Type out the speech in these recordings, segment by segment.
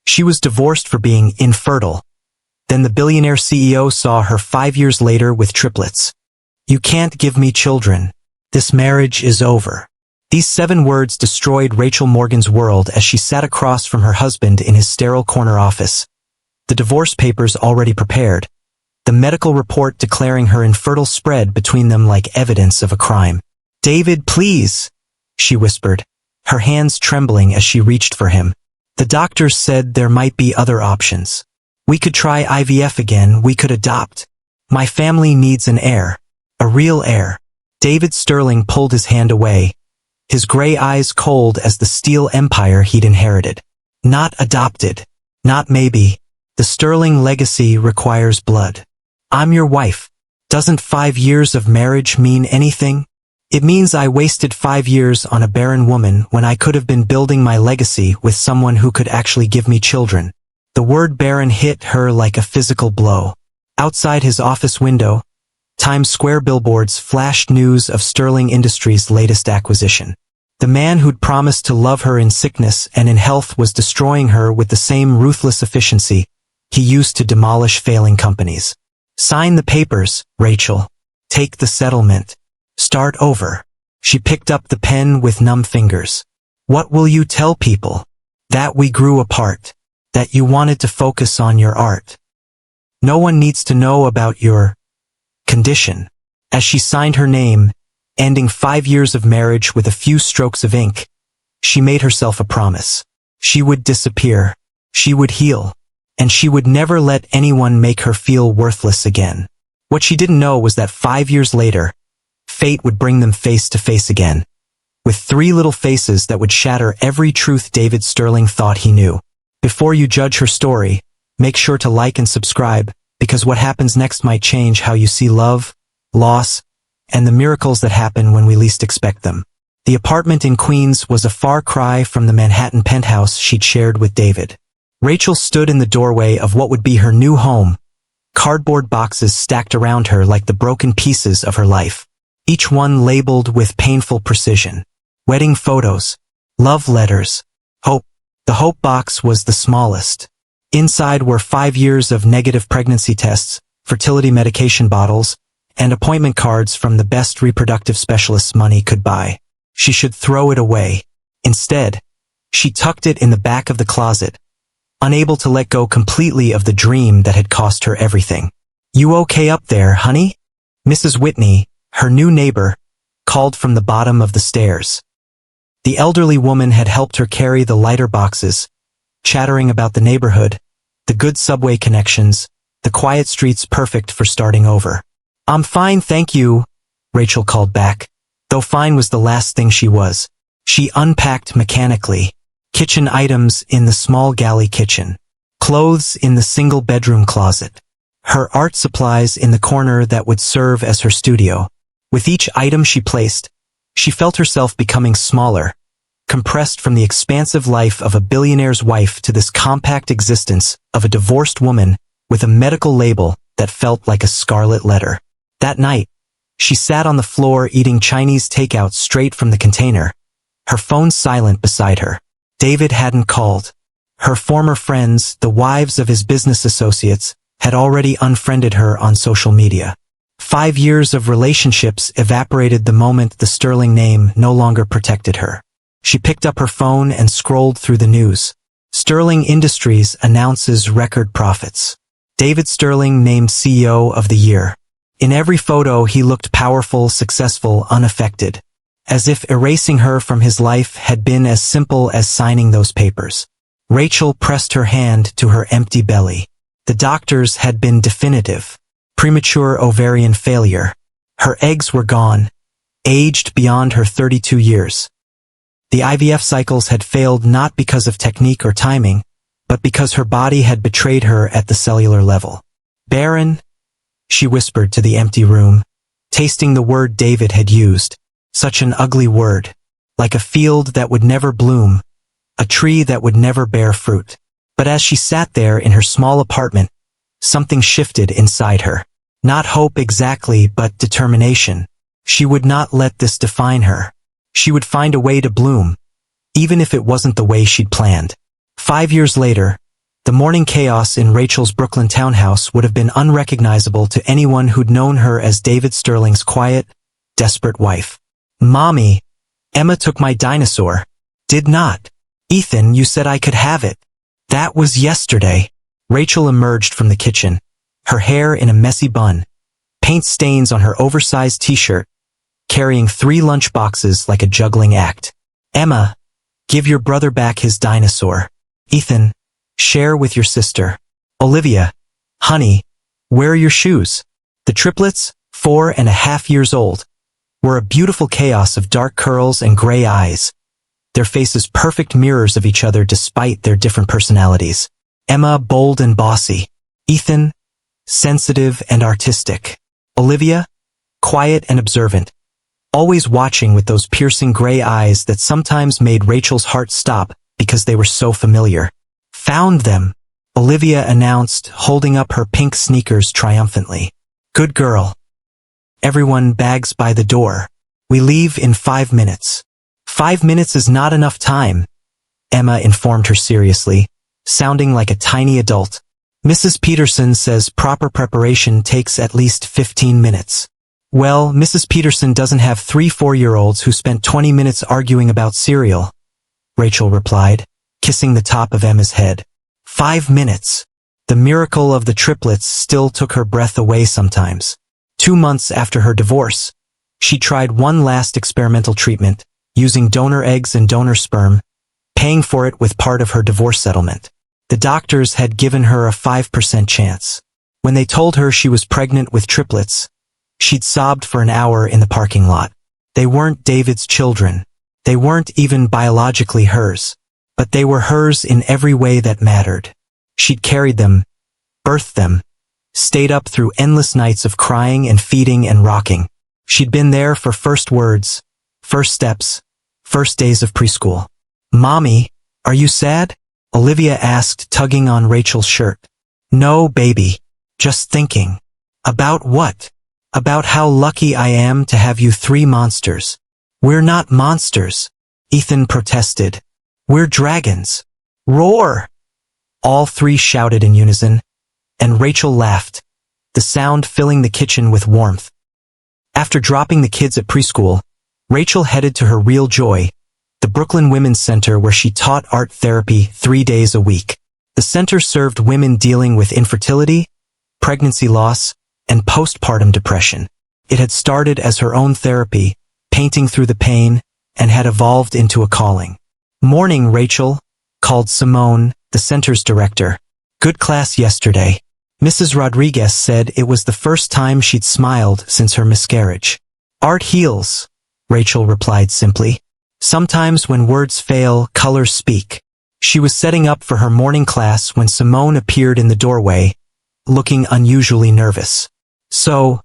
She was divorced for being infertile. Then the billionaire CEO saw her 5 years later with triplets. "You can't give me children. This marriage is over." These 7 words destroyed Rachel Morgan's world as she sat across from her husband in his sterile corner office. The divorce papers already prepared. The medical report declaring her infertile spread between them like evidence of a crime. "David, please," she whispered, her hands trembling as she reached for him. "The doctors said there might be other options. We could try IVF again, we could adopt. My family needs an heir. A real heir." David Sterling pulled his hand away, his gray eyes cold as the steel empire he'd inherited. "Not adopted. Not maybe. The Sterling legacy requires blood. I'm your wife. Doesn't 5 years of marriage mean anything? It means I wasted 5 years on a barren woman when I could have been building my legacy with someone who could actually give me children." The word barren hit her like a physical blow. Outside his office window, Times Square billboards flashed news of Sterling Industries' latest acquisition. The man who'd promised to love her in sickness and in health was destroying her with the same ruthless efficiency he used to demolish failing companies. "Sign the papers, Rachel. Take the settlement. Start over." She picked up the pen with numb fingers. "What will you tell people? That we grew apart. That you wanted to focus on your art. No one needs to know about your condition." As she signed her name, ending 5 years of marriage with a few strokes of ink, she made herself a promise. She would disappear. She would heal. And she would never let anyone make her feel worthless again. What she didn't know was that 5 years later, fate would bring them face to face again, with 3 little faces that would shatter every truth David Sterling thought he knew. Before you judge her story, make sure to like and subscribe, because what happens next might change how you see love, loss, and the miracles that happen when we least expect them. The apartment in Queens was a far cry from the Manhattan penthouse she'd shared with David. Rachel stood in the doorway of what would be her new home, cardboard boxes stacked around her like the broken pieces of her life, each one labeled with painful precision. Wedding photos, love letters, hope. The hope box was the smallest. Inside were 5 years of negative pregnancy tests, fertility medication bottles, and appointment cards from the best reproductive specialists money could buy. She should throw it away. Instead, she tucked it in the back of the closet, unable to let go completely of the dream that had cost her everything. "You okay up there, honey?" Mrs. Whitney, her new neighbor, called from the bottom of the stairs. The elderly woman had helped her carry the lighter boxes, chattering about the neighborhood, the good subway connections, the quiet streets perfect for starting over. "I'm fine, thank you," Rachel called back, though fine was the last thing she was. She unpacked mechanically. Kitchen items in the small galley kitchen. Clothes in the single bedroom closet. Her art supplies in the corner that would serve as her studio. With each item she placed, she felt herself becoming smaller, compressed from the expansive life of a billionaire's wife to this compact existence of a divorced woman with a medical label that felt like a scarlet letter. That night, she sat on the floor eating Chinese takeout straight from the container, her phone silent beside her. David hadn't called. Her former friends, the wives of his business associates, had already unfriended her on social media. 5 years of relationships evaporated the moment the Sterling name no longer protected her. She picked up her phone and scrolled through the news. Sterling Industries announces record profits. David Sterling named CEO of the year. In every photo he looked powerful, successful, unaffected, as if erasing her from his life had been as simple as signing those papers. Rachel pressed her hand to her empty belly. The doctors had been definitive. Premature ovarian failure. Her eggs were gone, aged beyond her 32 years. The IVF cycles had failed not because of technique or timing, but because her body had betrayed her at the cellular level. "Barren," she whispered to the empty room, tasting the word David had used. Such an ugly word, like a field that would never bloom, a tree that would never bear fruit. But as she sat there in her small apartment, something shifted inside her. Not hope exactly, but determination. She would not let this define her. She would find a way to bloom, even if it wasn't the way she'd planned. 5 years later, The morning chaos in Rachel's Brooklyn townhouse would have been unrecognizable to anyone who'd known her as David Sterling's quiet, desperate wife. "Mommy, Emma took my dinosaur." "Did not. Ethan, you said I could have it." "That was yesterday." Rachel emerged from the kitchen, her hair in a messy bun, paint stains on her oversized t-shirt, carrying 3 lunch boxes like a juggling act. "Emma, give your brother back his dinosaur." "Ethan, share with your sister." "Olivia, honey, where are your shoes?" The triplets, 4.5 years old, were a beautiful chaos of dark curls and gray eyes, their faces perfect mirrors of each other despite their different personalities. Emma, bold and bossy. Ethan, sensitive and artistic. Olivia, quiet and observant, always watching with those piercing gray eyes that sometimes made Rachel's heart stop because they were so familiar. "Found them," Olivia announced, holding up her pink sneakers triumphantly. "Good girl. Everyone, bags by the door. We leave in 5 minutes." "5 minutes is not enough time," Emma informed her seriously, sounding like a tiny adult. "Mrs. Peterson says proper preparation takes at least 15 minutes. "Well, Mrs. Peterson doesn't have 3 4-year-olds who spent 20 minutes arguing about cereal," Rachel replied, kissing the top of Emma's head. 5 minutes. The miracle of the triplets still took her breath away sometimes. 2 months after her divorce, she tried one last experimental treatment, using donor eggs and donor sperm, paying for it with part of her divorce settlement. The doctors had given her a 5% chance. When they told her she was pregnant with triplets, she'd sobbed for an hour in the parking lot. They weren't David's children. They weren't even biologically hers. But they were hers in every way that mattered. She'd carried them, birthed them, stayed up through endless nights of crying and feeding and rocking. She'd been there for first words, first steps, first days of preschool. "Mommy, are you sad?" Olivia asked, tugging on Rachel's shirt. "No, baby. Just thinking." "About what?" "About how lucky I am to have you 3 monsters." "We're not monsters," Ethan protested. "We're dragons." "Roar!" All 3 shouted in unison, and Rachel laughed, the sound filling the kitchen with warmth. After dropping the kids at preschool, Rachel headed to her real joy, the Brooklyn Women's Center, where she taught art therapy 3 days a week. The center served women dealing with infertility, pregnancy loss, and postpartum depression. It had started as her own therapy, painting through the pain, and had evolved into a calling. "Morning, Rachel," called Simone, the center's director. "Good class yesterday." Mrs. Rodriguez said it was the first time she'd smiled since her miscarriage. "Art heals," Rachel replied simply. "Sometimes when words fail, colors speak." She was setting up for her morning class when Simone appeared in the doorway, looking unusually nervous. "So,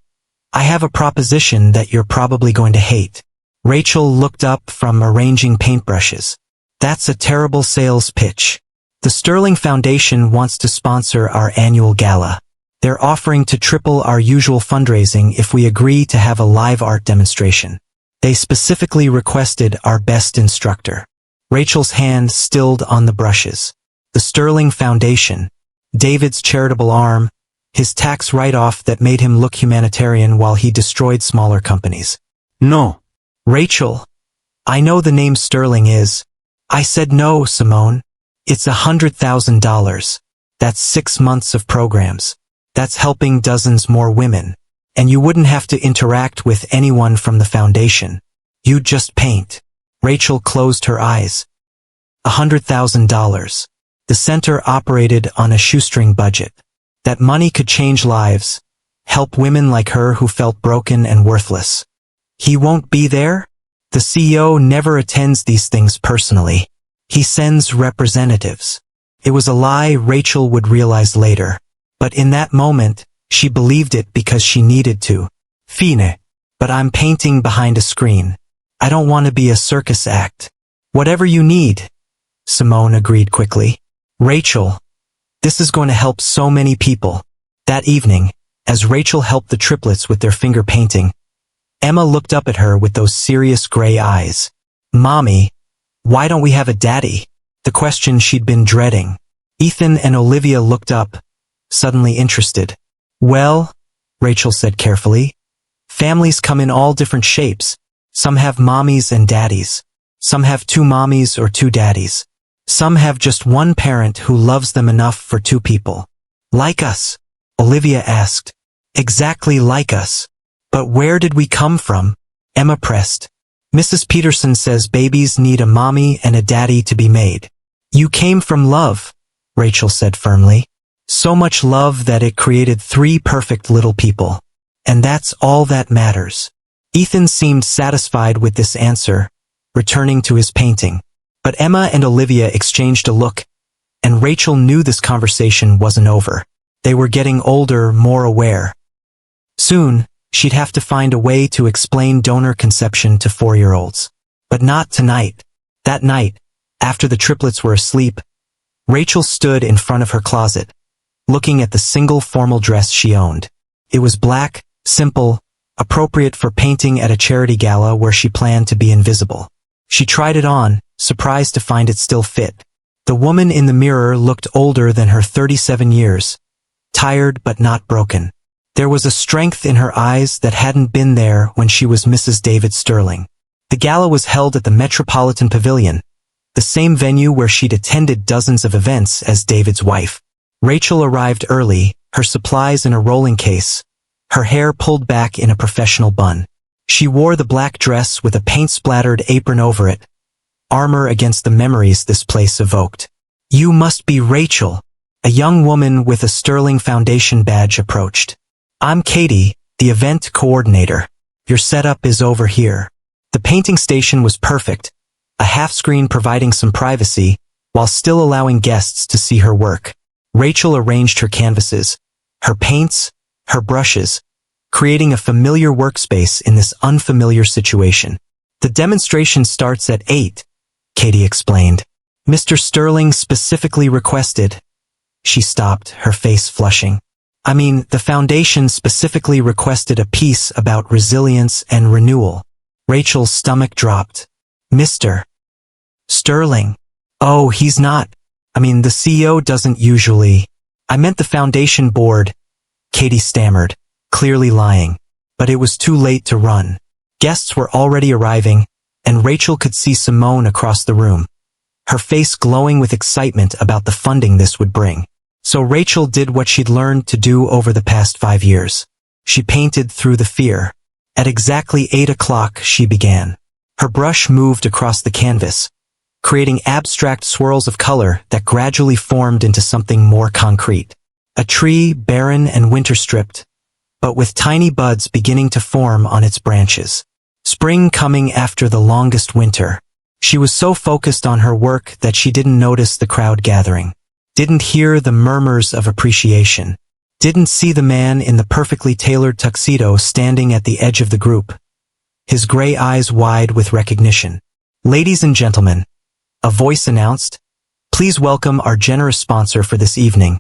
I have a proposition that you're probably going to hate." Rachel looked up from arranging paintbrushes. "That's a terrible sales pitch." "The Sterling Foundation wants to sponsor our annual gala. They're offering to triple our usual fundraising if we agree to have a live art demonstration. They specifically requested our best instructor." Rachel's hand stilled on the brushes. The Sterling Foundation, David's charitable arm, his tax write-off that made him look humanitarian while he destroyed smaller companies. "No." "Rachel, I know the name Sterling is." "I said no, Simone. It's $100,000. That's 6 months of programs. That's helping dozens more women. And you wouldn't have to interact with anyone from the foundation. You'd just paint." Rachel closed her eyes. $100,000. The center operated on a shoestring budget. That money could change lives, help women like her who felt broken and worthless. "He won't be there?" "The CEO never attends these things personally. He sends representatives." It was a lie Rachel would realize later. But in that moment, she believed it because she needed to. "Fine. But I'm painting behind a screen. I don't want to be a circus act." "Whatever you need," Simone agreed quickly. "Rachel, this is going to help so many people." That evening, as Rachel helped the triplets with their finger painting, Emma looked up at her with those serious gray eyes. "Mommy, why don't we have a daddy?" The question she'd been dreading. Ethan and Olivia looked up, suddenly interested. Well, Rachel said carefully, families come in all different shapes. Some have mommies and daddies. Some have two mommies or two daddies. Some have just one parent who loves them enough for two people. Like us? Olivia asked. Exactly like us. But where did we come from? Emma pressed. Mrs. Peterson says babies need a mommy and a daddy to be made. You came from love, Rachel said firmly. So much love that it created three perfect little people. And that's all that matters. Ethan seemed satisfied with this answer, returning to his painting. But Emma and Olivia exchanged a look, and Rachel knew this conversation wasn't over. They were getting older, more aware. Soon, she'd have to find a way to explain donor conception to 4-year-olds. But not tonight. That night, after the triplets were asleep, Rachel stood in front of her closet, looking at the single formal dress she owned. It was black, simple, appropriate for painting at a charity gala where she planned to be invisible. She tried it on, surprised to find it still fit. The woman in the mirror looked older than her 37 years, tired but not broken. There was a strength in her eyes that hadn't been there when she was Mrs. David Sterling. The gala was held at the Metropolitan Pavilion, the same venue where she'd attended dozens of events as David's wife. Rachel arrived early, her supplies in a rolling case, her hair pulled back in a professional bun. She wore the black dress with a paint-splattered apron over it, armor against the memories this place evoked. You must be Rachel. A young woman with a Sterling Foundation badge approached. I'm Katie, the event coordinator. Your setup is over here. The painting station was perfect, a half-screen providing some privacy, while still allowing guests to see her work. Rachel arranged her canvases, her paints, her brushes, creating a familiar workspace in this unfamiliar situation. The demonstration starts at 8, Katie explained. Mr. Sterling specifically requested. She stopped, her face flushing. The foundation specifically requested a piece about resilience and renewal. Rachel's stomach dropped. Mr. Sterling. Oh, he's not. The CEO doesn't usually. I meant the foundation board, Katie stammered, clearly lying. But it was too late to run. Guests were already arriving, and Rachel could see Simone across the room, her face glowing with excitement about the funding this would bring. So Rachel did what she'd learned to do over the past 5 years. She painted through the fear. At exactly 8 o'clock, she began. Her brush moved across the canvas, creating abstract swirls of color that gradually formed into something more concrete. A tree, barren and winter-stripped, but with tiny buds beginning to form on its branches. Spring coming after the longest winter. She was so focused on her work that she didn't notice the crowd gathering, didn't hear the murmurs of appreciation, didn't see the man in the perfectly tailored tuxedo standing at the edge of the group, his gray eyes wide with recognition. Ladies and gentlemen, a voice announced, please welcome our generous sponsor for this evening,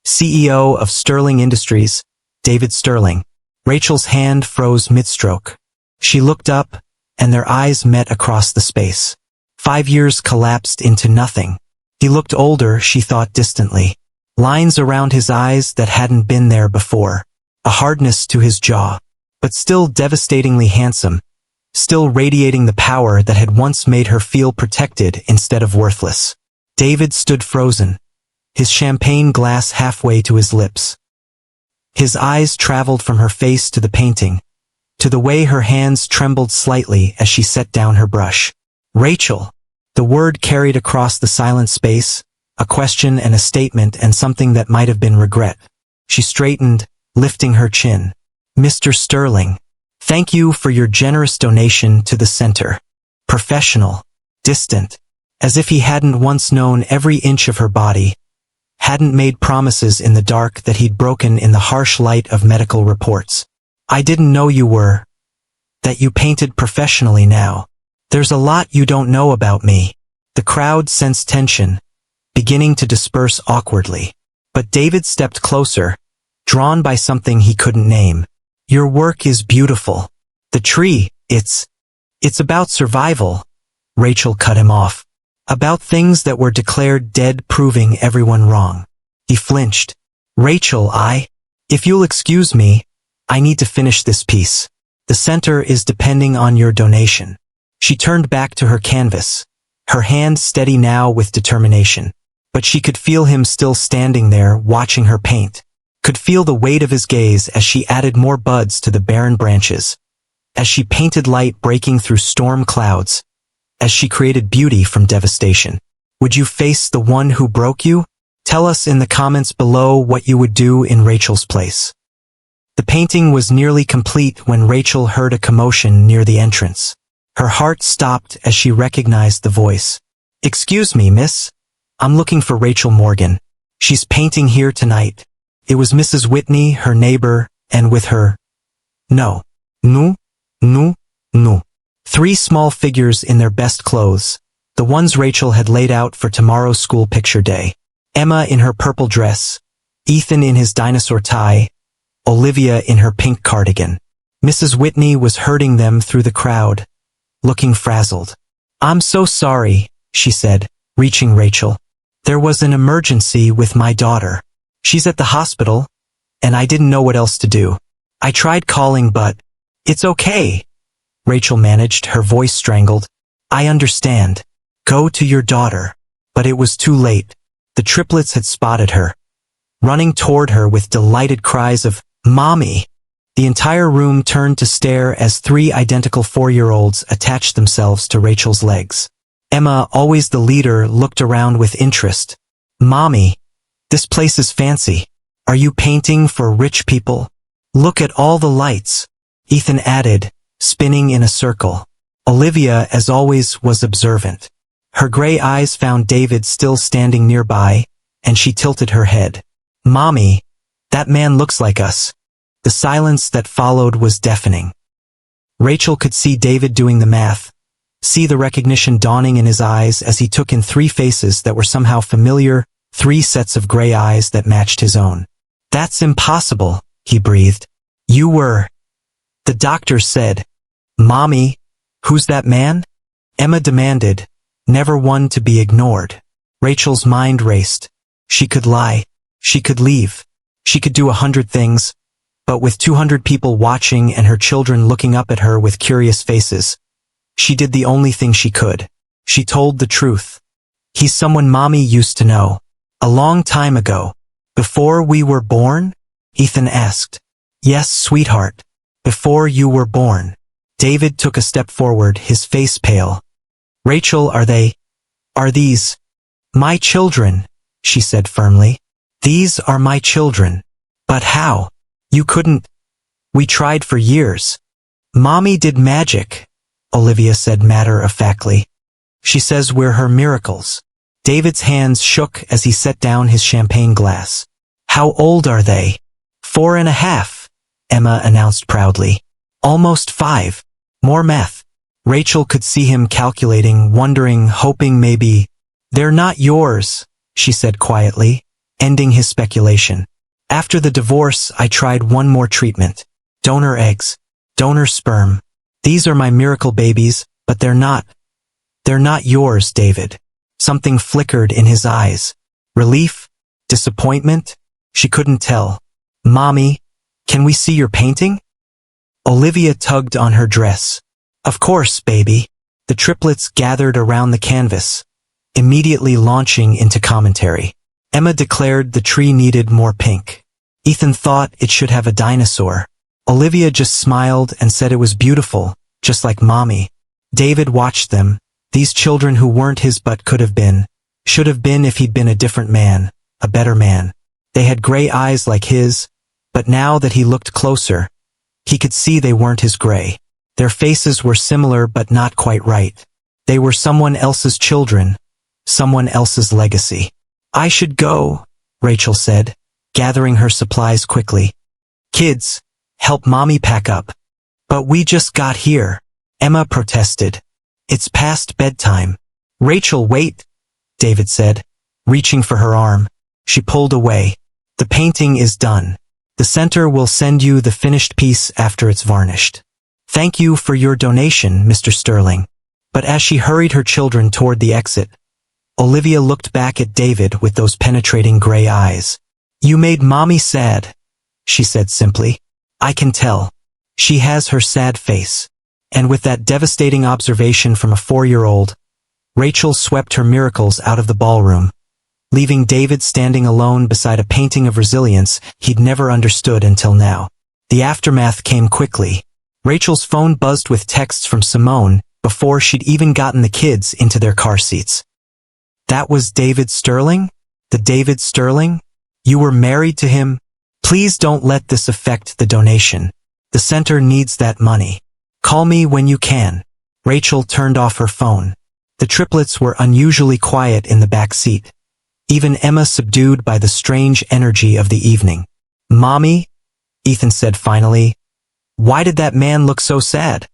CEO of Sterling Industries, David Sterling. Rachel's hand froze mid-stroke. She looked up, and their eyes met across the space. 5 years collapsed into nothing. He looked older, she thought distantly. Lines around his eyes that hadn't been there before. A hardness to his jaw. But still devastatingly handsome. Still radiating the power that had once made her feel protected instead of worthless. David stood frozen, his champagne glass halfway to his lips. His eyes traveled from her face to the painting, to the way her hands trembled slightly as she set down her brush. Rachel. The word carried across the silent space, a question and a statement and something that might have been regret. She straightened, lifting her chin. Mr. Sterling, thank you for your generous donation to the center. Professional, distant, as if he hadn't once known every inch of her body, hadn't made promises in the dark that he'd broken in the harsh light of medical reports. I didn't know you were, that you painted professionally now. There's a lot you don't know about me. The crowd sensed tension, beginning to disperse awkwardly. But David stepped closer, drawn by something he couldn't name. Your work is beautiful. The tree, it's about survival. Rachel cut him off. About things that were declared dead, proving everyone wrong. He flinched. Rachel, if you'll excuse me, I need to finish this piece. The center is depending on your donation. She turned back to her canvas, her hand steady now with determination. But she could feel him still standing there, watching her paint. Could feel the weight of his gaze as she added more buds to the barren branches. As she painted light breaking through storm clouds. As she created beauty from devastation. Would you face the one who broke you? Tell us in the comments below what you would do in Rachel's place. The painting was nearly complete when Rachel heard a commotion near the entrance. Her heart stopped as she recognized the voice. Excuse me, miss. I'm looking for Rachel Morgan. She's painting here tonight. It was Mrs. Whitney, her neighbor, and with her. No. No. 3 small figures in their best clothes, the ones Rachel had laid out for tomorrow's school picture day. Emma in her purple dress, Ethan in his dinosaur tie, Olivia in her pink cardigan. Mrs. Whitney was herding them through the crowd, looking frazzled. I'm so sorry, she said, reaching Rachel. There was an emergency with my daughter. She's at the hospital, and I didn't know what else to do. I tried calling, but it's okay. Rachel managed, her voice strangled. I understand. Go to your daughter. But it was too late. The triplets had spotted her, running toward her with delighted cries of, Mommy! The entire room turned to stare as 3 identical 4-year-olds attached themselves to Rachel's legs. Emma, always the leader, looked around with interest. Mommy, this place is fancy. Are you painting for rich people? Look at all the lights. Ethan added, spinning in a circle. Olivia, as always, was observant. Her gray eyes found David still standing nearby, and she tilted her head. Mommy, that man looks like us. The silence that followed was deafening. Rachel could see David doing the math, see the recognition dawning in his eyes as he took in 3 faces that were somehow familiar, 3 sets of gray eyes that matched his own. That's impossible, he breathed. You were. The doctor said. Mommy, who's that man? Emma demanded, never one to be ignored. Rachel's mind raced. She could lie. She could leave. She could do 100 things. But with 200 people watching and her children looking up at her with curious faces, she did the only thing she could. She told the truth. He's someone Mommy used to know. A long time ago. Before we were born? Ethan asked. Yes, sweetheart. Before you were born. David took a step forward, his face pale. Rachel, are these my children? She said firmly. These are my children. But how? You couldn't. We tried for years. Mommy did magic, Olivia said matter-of-factly. She says we're her miracles. David's hands shook as he set down his champagne glass. How old are they? 4.5, Emma announced proudly. Almost 5. More math. Rachel could see him calculating, wondering, hoping maybe. They're not yours, she said quietly, ending his speculation. After the divorce, I tried one more treatment. Donor eggs. Donor sperm. These are my miracle babies, but they're not yours, David. Something flickered in his eyes. Relief? Disappointment? She couldn't tell. Mommy, can we see your painting? Olivia tugged on her dress. Of course, baby. The triplets gathered around the canvas, immediately launching into commentary. Emma declared the tree needed more pink. Ethan thought it should have a dinosaur. Olivia just smiled and said it was beautiful, just like Mommy. David watched them, these children who weren't his but could have been, should have been if he'd been a different man, a better man. They had gray eyes like his, but now that he looked closer, he could see they weren't his gray. Their faces were similar but not quite right. They were someone else's children, someone else's legacy. I should go, Rachel said, gathering her supplies quickly. Kids, help Mommy pack up. But we just got here, Emma protested. It's past bedtime. Rachel, wait, David said, reaching for her arm. She pulled away. The painting is done. The center will send you the finished piece after it's varnished. Thank you for your donation, Mr. Sterling. But as she hurried her children toward the exit, Olivia looked back at David with those penetrating gray eyes. You made Mommy sad, she said simply. I can tell. She has her sad face. And with that devastating observation from a 4-year-old, Rachel swept her miracles out of the ballroom, leaving David standing alone beside a painting of resilience he'd never understood until now. The aftermath came quickly. Rachel's phone buzzed with texts from Simone before she'd even gotten the kids into their car seats. That was David Sterling? The David Sterling? You were married to him? Please don't let this affect the donation. The center needs that money. Call me when you can. Rachel turned off her phone. The triplets were unusually quiet in the back seat, even Emma subdued by the strange energy of the evening. Mommy, Ethan said finally, why did that man look so sad?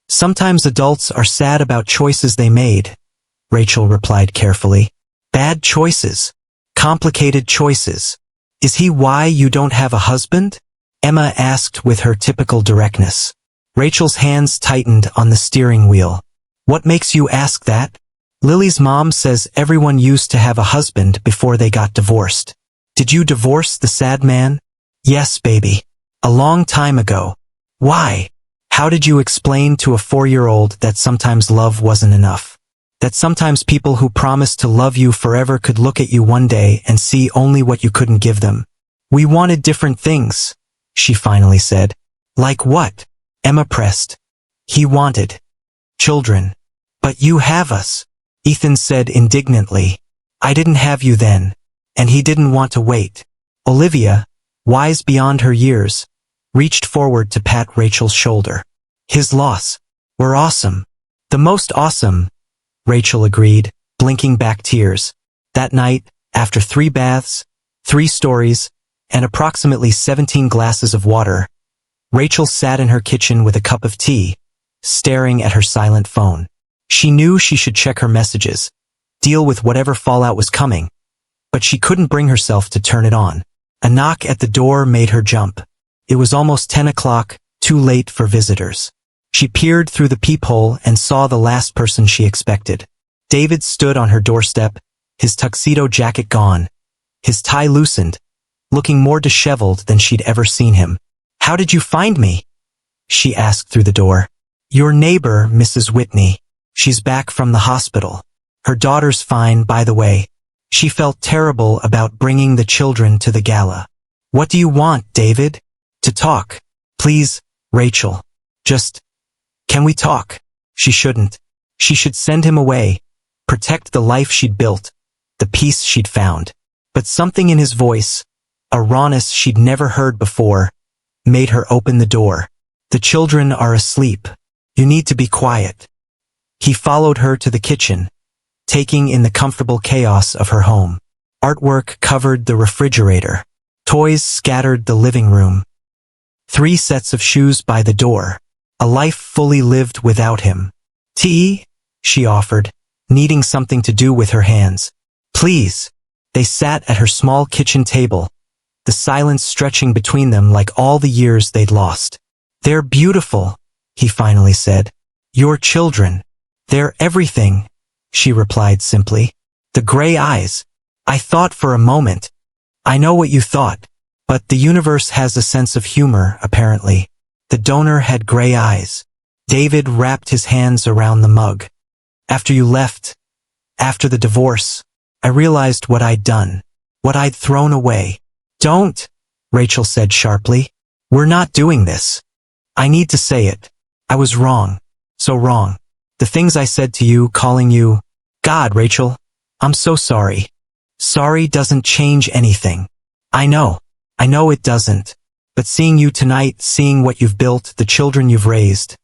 Sometimes adults are sad about choices they made, Rachel replied carefully. Bad choices. Complicated choices. Is he why you don't have a husband? Emma asked with her typical directness. Rachel's hands tightened on the steering wheel. What makes you ask that? Lily's mom says everyone used to have a husband before they got divorced. Did you divorce the sad man? Yes, baby. A long time ago. Why? How did you explain to a 4-year-old that sometimes love wasn't enough? That sometimes people who promised to love you forever could look at you one day and see only what you couldn't give them? We wanted different things, she finally said. Like what? Emma pressed. He wanted children. But you have us, Ethan said indignantly. I didn't have you then, and he didn't want to wait. Olivia, wise beyond her years, reached forward to pat Rachel's shoulder. His loss. We're awesome. The most awesome, Rachel agreed, blinking back tears. That night, after 3 baths, 3 stories, and approximately 17 glasses of water, Rachel sat in her kitchen with a cup of tea, staring at her silent phone. She knew she should check her messages, deal with whatever fallout was coming, but she couldn't bring herself to turn it on. A knock at the door made her jump. It was almost 10 o'clock, too late for visitors. She peered through the peephole and saw the last person she expected. David stood on her doorstep, his tuxedo jacket gone, his tie loosened, looking more disheveled than she'd ever seen him. How did you find me? She asked through the door. Your neighbor, Mrs. Whitney. She's back from the hospital. Her daughter's fine, by the way. She felt terrible about bringing the children to the gala. What do you want, David? To talk. Please, Rachel. Just, can we talk? She shouldn't. She should send him away, protect the life she'd built, the peace she'd found. But something in his voice, a rawness she'd never heard before, made her open the door. The children are asleep. You need to be quiet. He followed her to the kitchen, taking in the comfortable chaos of her home. Artwork covered the refrigerator. Toys scattered the living room. 3 sets of shoes by the door. A life fully lived without him. Tea? She offered, needing something to do with her hands. Please. They sat at her small kitchen table, the silence stretching between them like all the years they'd lost. They're beautiful, he finally said. Your children. They're everything, she replied simply. The gray eyes. I thought for a moment. I know what you thought, but the universe has a sense of humor, apparently. The donor had gray eyes. David wrapped his hands around the mug. After you left, after the divorce, I realized what I'd done, what I'd thrown away. Don't, Rachel said sharply. We're not doing this. I need to say it. I was wrong. So wrong. The things I said to you, calling you, God, Rachel, I'm so sorry. Sorry doesn't change anything. I know it doesn't. But seeing you tonight, seeing what you've built, the children you've raised,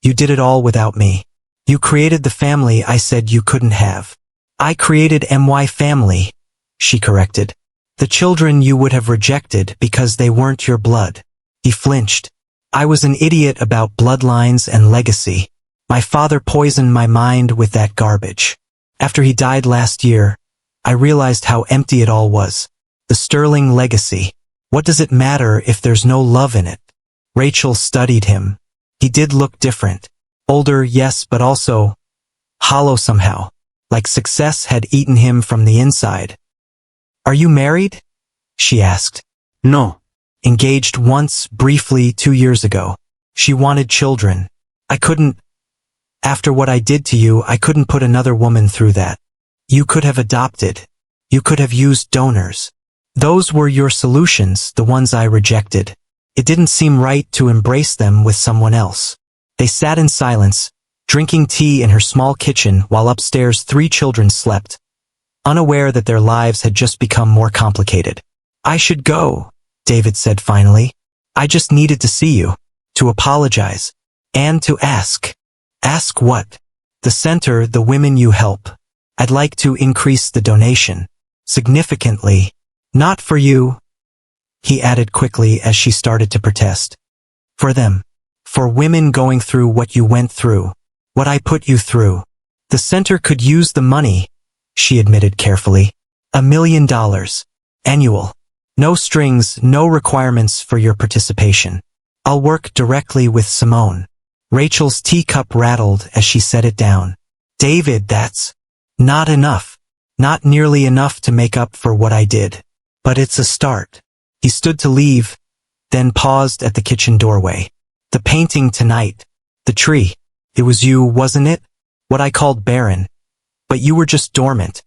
you did it all without me. You created the family I said you couldn't have. I created my family, she corrected. The children you would have rejected because they weren't your blood. He flinched. I was an idiot about bloodlines and legacy. My father poisoned my mind with that garbage. After he died last year, I realized how empty it all was. The Sterling legacy. What does it matter if there's no love in it? Rachel studied him. He did look different. Older, yes, but also hollow somehow. like success had eaten him from the inside. "Are you married?" she asked. No. "Engaged once, briefly, 2 years ago. She wanted children. I couldn't. After what I did to you, I couldn't put another woman through that. You could have adopted. You could have used donors. Those were your solutions, the ones I rejected. It didn't seem right to embrace them with someone else." They sat in silence, drinking tea in her small kitchen while upstairs 3 children slept, unaware that their lives had just become more complicated. "I should go," David said finally. "I just needed to see you, to apologize, and to ask." "Ask what?" "The center, the women you help. I'd like to increase the donation. Significantly. Not for you," he added quickly as she started to protest. "For them. For women going through what you went through. What I put you through. The center could use the money," she admitted carefully. $1 million. Annual. No strings, no requirements for your participation. I'll work directly with Simone." Rachel's teacup rattled as she set it down. "David, that's not enough. Not nearly enough to make up for what I did. But it's a start." He stood to leave, then paused at the kitchen doorway. "The painting tonight. The tree. It was you, wasn't it? What I called barren. But you were just dormant,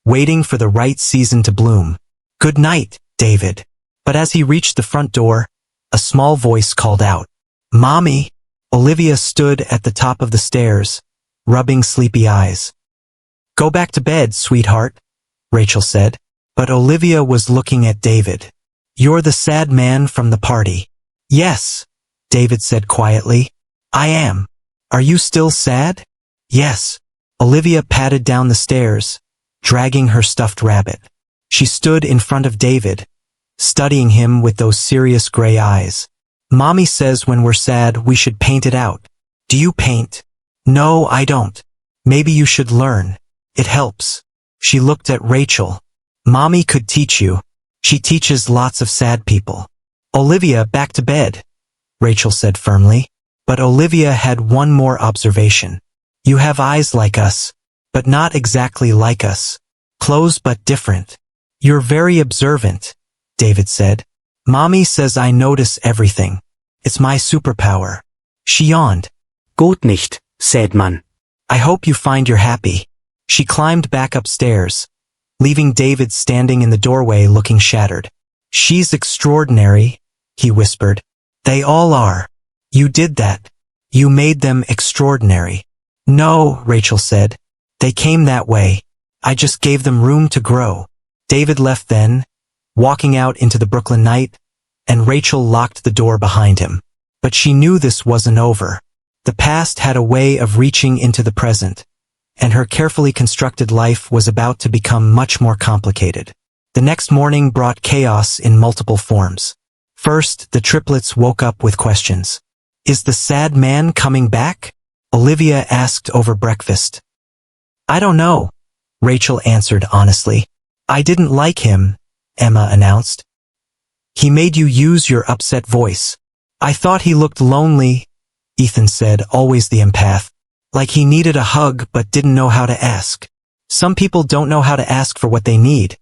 waiting for the right season to bloom. Good night, David." But as he reached the front door, a small voice called out, "Mommy." Olivia stood at the top of the stairs, rubbing sleepy eyes. "Go back to bed, sweetheart," Rachel said. But Olivia was looking at David. "You're the sad man from the party." "Yes," David said quietly. "I am. Are you still sad?" "Yes." Olivia padded down the stairs, dragging her stuffed rabbit. She stood in front of David, studying him with those serious gray eyes. "Mommy says when we're sad we should paint it out. Do you paint?" "No, I don't." "Maybe you should learn. It helps." She looked at Rachel. "Mommy could teach you. She teaches lots of sad people." "Olivia, back to bed," Rachel said firmly. But Olivia had one more observation. "You have eyes like us, but not exactly like us. Close but different." "You're very observant," David said. "Mommy says I notice everything. It's my superpower." She yawned. Gut nicht, said man. "I hope you find you're happy." She climbed back upstairs, leaving David standing in the doorway looking shattered. "She's extraordinary," he whispered. "They all are. You did that. You made them extraordinary." "No," Rachel said. "They came that way. I just gave them room to grow." David left then, walking out into the Brooklyn night, and Rachel locked the door behind him. But she knew this wasn't over. The past had a way of reaching into the present, and her carefully constructed life was about to become much more complicated. The next morning brought chaos in multiple forms. First, the triplets woke up with questions. "Is the sad man coming back?" Olivia asked over breakfast. "I don't know," Rachel answered honestly. "I didn't like him," Emma announced. "He made you use your upset voice." "I thought he looked lonely," Ethan said, always the empath. "Like he needed a hug but didn't know how to ask." "Some people don't know how to ask for what they need,"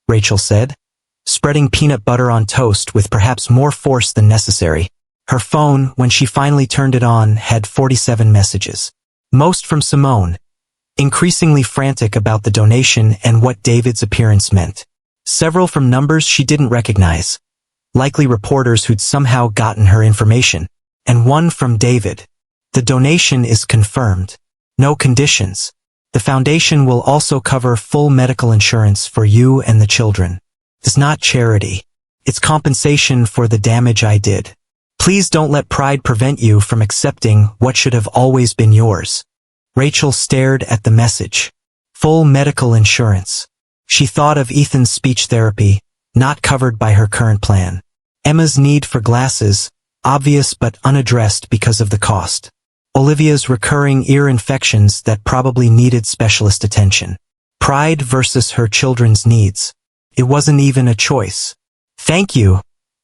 Rachel said, spreading peanut butter on toast with perhaps more force than necessary. Her phone, when she finally turned it on, had 47 messages. Most from Simone, increasingly frantic about the donation and what David's appearance meant. Several from numbers she didn't recognize, likely reporters who'd somehow gotten her information. And one from David. "The donation is confirmed. No conditions. The foundation will also cover full medical insurance for you and the children. It's not charity. It's compensation for the damage I did. Please don't let pride prevent you from accepting what should have always been yours." Rachel stared at the message. Full medical insurance. She thought of Ethan's speech therapy, not covered by her current plan. Emma's need for glasses, obvious but unaddressed because of the cost. Olivia's recurring ear infections that probably needed specialist attention. Pride versus her children's needs. It wasn't even a choice. "Thank you,"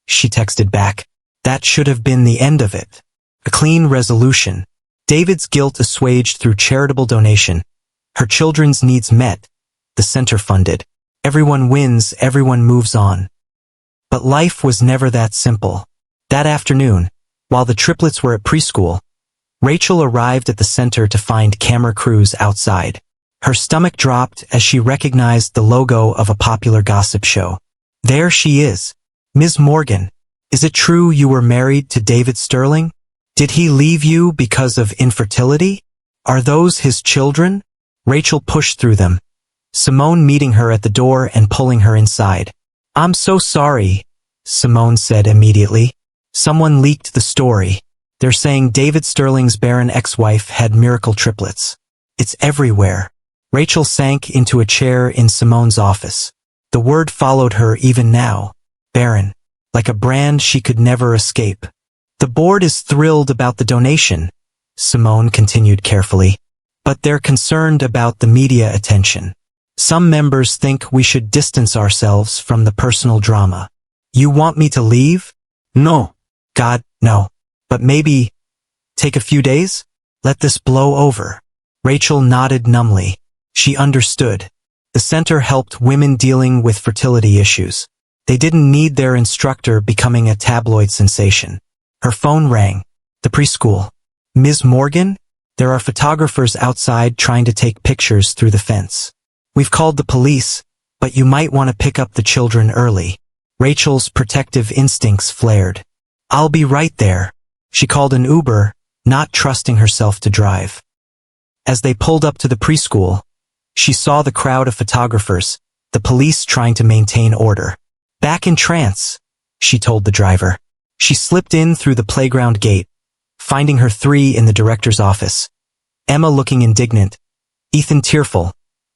she texted back. That should have been the end of it. A clean resolution. David's guilt assuaged through charitable donation. Her children's needs met, the center funded. Everyone wins, everyone moves on. But life was never that simple. That afternoon, while the triplets were at preschool, Rachel arrived at the center to find camera crews outside. Her stomach dropped as she recognized the logo of a popular gossip show. There she is. Ms. Morgan, is it true you were married to David Sterling? Did he leave you because of infertility? Are those his children? Rachel pushed through them, Simone meeting her at the door and pulling her inside. I'm so sorry, Simone said immediately. Someone leaked the story. They're saying David Sterling's barren ex-wife had miracle triplets. It's everywhere. Rachel sank into a chair in Simone's office. The word followed her even now. Barren. Like a brand she could never escape. The board is thrilled about the donation, Simone continued carefully. But they're concerned about the media attention. Some members think we should distance ourselves from the personal drama. You want me to leave? No. God, no. But maybe take a few days? Let this blow over. Rachel nodded numbly. She understood. The center helped women dealing with fertility issues. They didn't need their instructor becoming a tabloid sensation. Her phone rang. The preschool. Ms. Morgan? There are photographers outside trying to take pictures through the fence. We've called the police, but you might want to pick up the children early. Rachel's protective instincts flared. I'll be right there. She called an Uber, not trusting herself to drive. As they pulled up to the preschool, she saw the crowd of photographers, the police trying to maintain order. Back in trance, she told the driver. She slipped in through the playground gate, finding her three in the director's office. Emma looking indignant, Ethan tearful,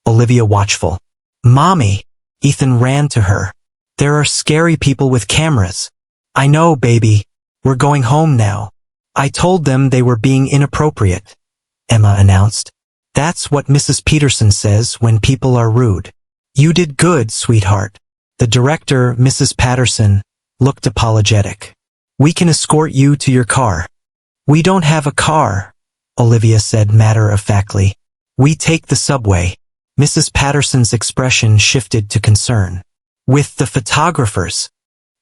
Olivia watchful. Mommy! Ethan ran to her. There are scary people with cameras. I know, baby. We're going home now. I told them they were being inappropriate, Emma announced. That's what Mrs. Peterson says when people are rude. You did good, sweetheart. The director, Mrs. Patterson, looked apologetic. We can escort you to your car. We don't have a car, Olivia said matter-of-factly. We take the subway. Mrs. Patterson's expression shifted to concern. With the photographers.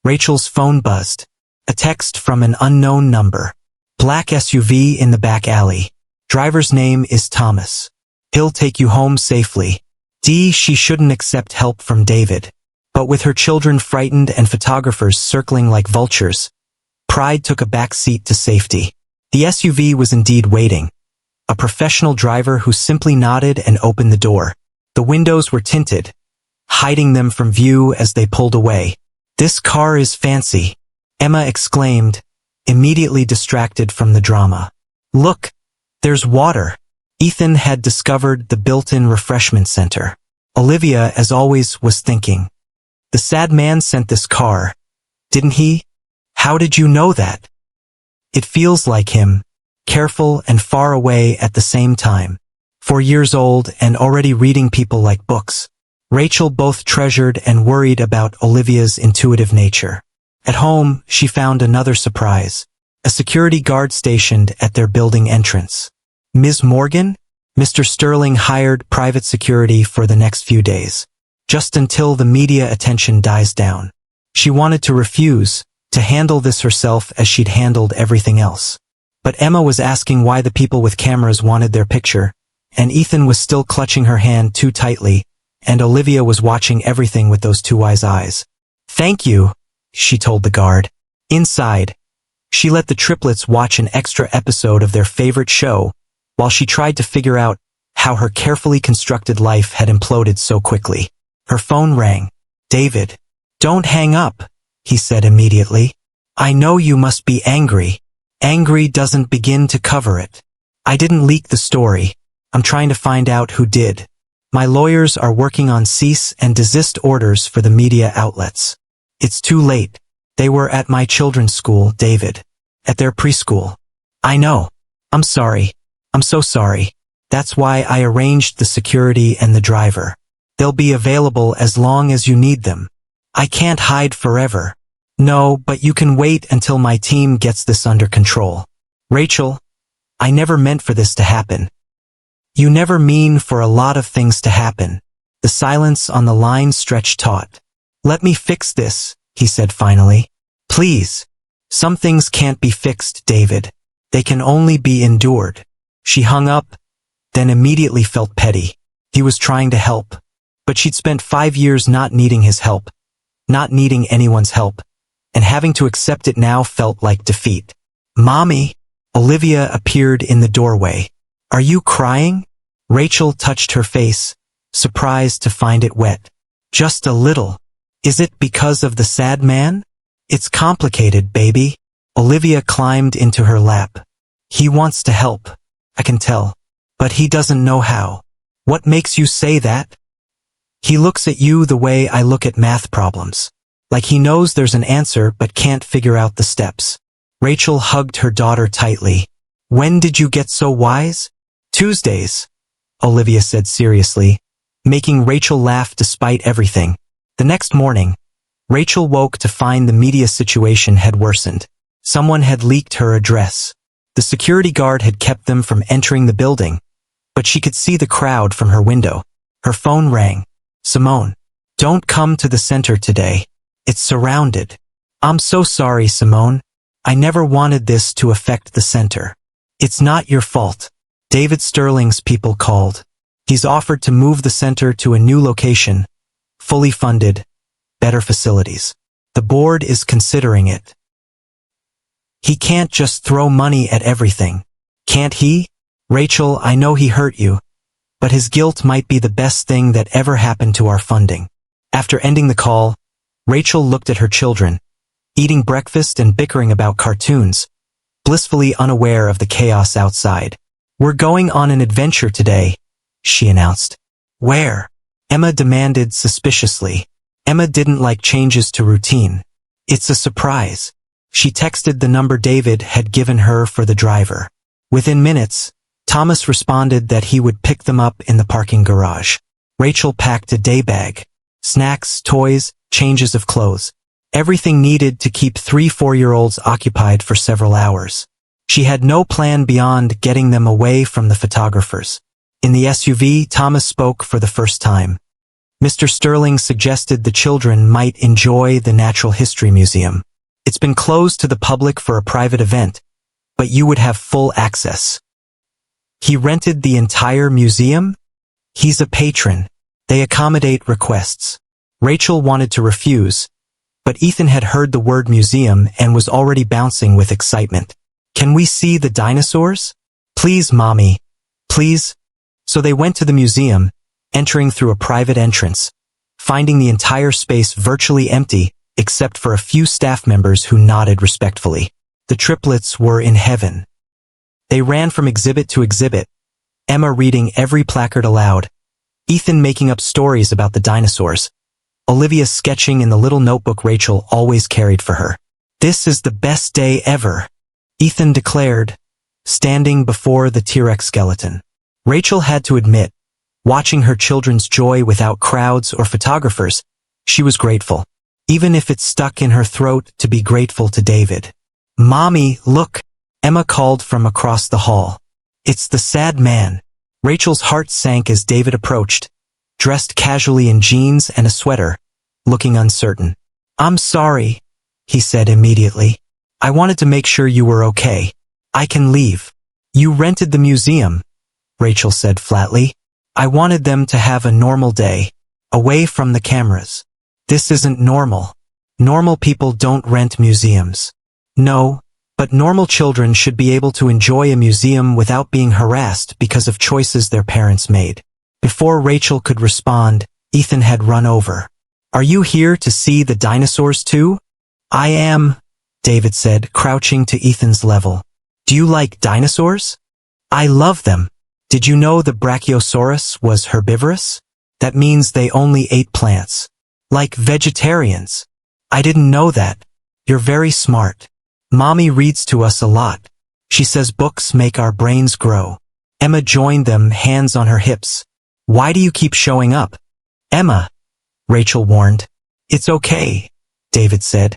Rachel's phone buzzed. A text from an unknown number. Black SUV in the back alley. Driver's name is Thomas. He'll take you home safely. She shouldn't accept help from David. But with her children frightened and photographers circling like vultures, pride took a back seat to safety. The SUV was indeed waiting. A professional driver who simply nodded and opened the door. The windows were tinted, hiding them from view as they pulled away. This car is fancy, Emma exclaimed, immediately distracted from the drama. Look, there's water. Ethan had discovered the built-in refreshment center. Olivia, as always, was thinking. The sad man sent this car, didn't he? How did you know that? It feels like him, careful and far away at the same time. 4 years old and already reading people like books. Rachel both treasured and worried about Olivia's intuitive nature. At home, she found another surprise. A security guard stationed at their building entrance. Ms. Morgan? Mr. Sterling hired private security for the next few days. Just until the media attention dies down. She wanted to refuse, to handle this herself as she'd handled everything else. But Emma was asking why the people with cameras wanted their picture, and Ethan was still clutching her hand too tightly, and Olivia was watching everything with those two wise eyes. Thank you, she told the guard. Inside, she let the triplets watch an extra episode of their favorite show, while she tried to figure out how her carefully constructed life had imploded so quickly. Her phone rang. David. Don't hang up, he said immediately. I know you must be angry. Angry doesn't begin to cover it. I didn't leak the story. I'm trying to find out who did. My lawyers are working on cease and desist orders for the media outlets. It's too late. They were at my children's school, David. At their preschool. I know. I'm sorry. I'm so sorry. That's why I arranged the security and the driver. They'll be available as long as you need them. I can't hide forever. No, but you can wait until my team gets this under control. Rachel, I never meant for this to happen. You never mean for a lot of things to happen. The silence on the line stretched taut. Let me fix this, he said finally. Please. Some things can't be fixed, David. They can only be endured. She hung up, then immediately felt petty. He was trying to help. But she'd spent 5 years not needing his help, not needing anyone's help, and having to accept it now felt like defeat. Mommy! Olivia appeared in the doorway. Are you crying? Rachel touched her face, surprised to find it wet. Just a little. Is it because of the sad man? It's complicated, baby. Olivia climbed into her lap. He wants to help. I can tell. But he doesn't know how. What makes you say that? He looks at you the way I look at math problems. Like he knows there's an answer but can't figure out the steps. Rachel hugged her daughter tightly. When did you get so wise? Tuesdays, Olivia said seriously, making Rachel laugh despite everything. The next morning, Rachel woke to find the media situation had worsened. Someone had leaked her address. The security guard had kept them from entering the building, but she could see the crowd from her window. Her phone rang. Simone, don't come to the center today. It's surrounded. I'm so sorry, Simone. I never wanted this to affect the center. It's not your fault. David Sterling's people called. He's offered to move the center to a new location, fully funded, better facilities. The board is considering it. He can't just throw money at everything. Can't he? Rachel, I know he hurt you, but his guilt might be the best thing that ever happened to our funding. After ending the call, Rachel looked at her children, eating breakfast and bickering about cartoons, blissfully unaware of the chaos outside. We're going on an adventure today, she announced. Where? Emma demanded suspiciously. Emma didn't like changes to routine. It's a surprise. She texted the number David had given her for the driver. Within minutes, Thomas responded that he would pick them up in the parking garage. Rachel packed a day bag. Snacks, toys, changes of clothes. Everything needed to keep 3 4-year-olds occupied for several hours. She had no plan beyond getting them away from the photographers. In the SUV, Thomas spoke for the first time. Mr. Sterling suggested the children might enjoy the Natural History Museum. It's been closed to the public for a private event, but you would have full access. He rented the entire museum? He's a patron. They accommodate requests. Rachel wanted to refuse, but Ethan had heard the word museum and was already bouncing with excitement. Can we see the dinosaurs? Please, Mommy. Please. So they went to the museum, entering through a private entrance, finding the entire space virtually empty except for a few staff members who nodded respectfully. The triplets were in heaven. They ran from exhibit to exhibit, Emma reading every placard aloud, Ethan making up stories about the dinosaurs, Olivia sketching in the little notebook Rachel always carried for her. This is the best day ever, Ethan declared, standing before the T-Rex skeleton. Rachel had to admit, watching her children's joy without crowds or photographers, she was grateful, even if it stuck in her throat to be grateful to David. Mommy, look, Emma called from across the hall. It's the sad man. Rachel's heart sank as David approached, dressed casually in jeans and a sweater, looking uncertain. I'm sorry, he said immediately. I wanted to make sure you were okay. I can leave. You rented the museum, Rachel said flatly. I wanted them to have a normal day, away from the cameras. This isn't normal. Normal people don't rent museums. No, but normal children should be able to enjoy a museum without being harassed because of choices their parents made. Before Rachel could respond, Ethan had run over. Are you here to see the dinosaurs too? I am, David said, crouching to Ethan's level. Do you like dinosaurs? I love them. Did you know the Brachiosaurus was herbivorous? That means they only ate plants. Like vegetarians. I didn't know that. You're very smart. Mommy reads to us a lot. She says books make our brains grow. Emma joined them, hands on her hips. Why do you keep showing up? Emma, Rachel warned. It's okay, David said.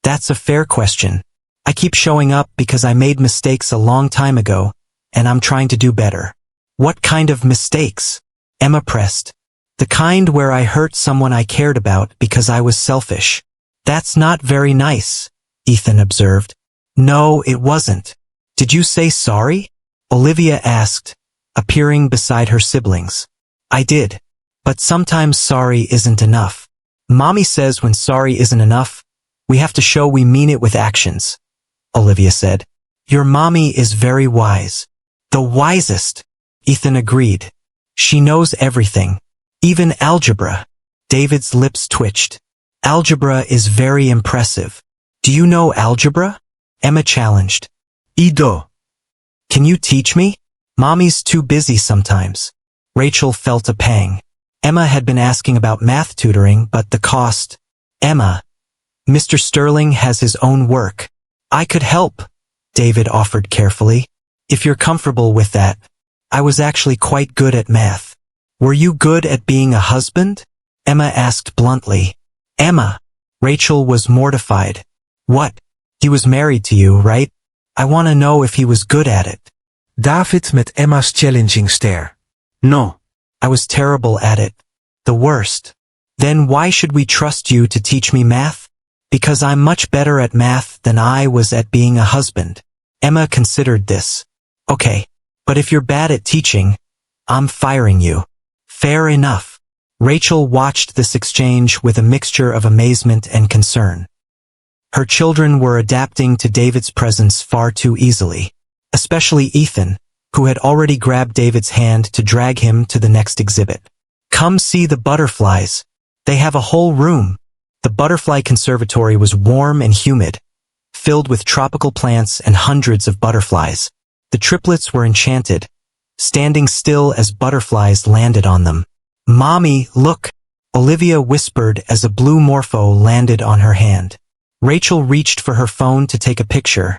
That's a fair question. I keep showing up because I made mistakes a long time ago, and I'm trying to do better. What kind of mistakes? Emma pressed. The kind where I hurt someone I cared about because I was selfish. That's not very nice, Ethan observed. No, it wasn't. Did you say sorry? Olivia asked, appearing beside her siblings. I did. But sometimes sorry isn't enough. Mommy says when sorry isn't enough, we have to show we mean it with actions, Olivia said. Your mommy is very wise. The wisest, Ethan agreed. She knows everything. Even algebra. David's lips twitched. Algebra is very impressive. Do you know algebra? Emma challenged. Ido. Can you teach me? Mommy's too busy sometimes. Rachel felt a pang. Emma had been asking about math tutoring, but the cost. Emma. Mr. Sterling has his own work. I could help, David offered carefully. If you're comfortable with that. I was actually quite good at math. Were you good at being a husband? Emma asked bluntly. Emma. Rachel was mortified. What? He was married to you, right? I want to know if he was good at it. David met Emma's challenging stare. No. I was terrible at it. The worst. Then why should we trust you to teach me math? Because I'm much better at math than I was at being a husband. Emma considered this. Okay, but if you're bad at teaching, I'm firing you. Fair enough. Rachel watched this exchange with a mixture of amazement and concern. Her children were adapting to David's presence far too easily, especially Ethan, who had already grabbed David's hand to drag him to the next exhibit. Come see the butterflies. They have a whole room. The butterfly conservatory was warm and humid, filled with tropical plants and hundreds of butterflies. The triplets were enchanted, standing still as butterflies landed on them. Mommy, look, Olivia whispered as a blue morpho landed on her hand. Rachel reached for her phone to take a picture,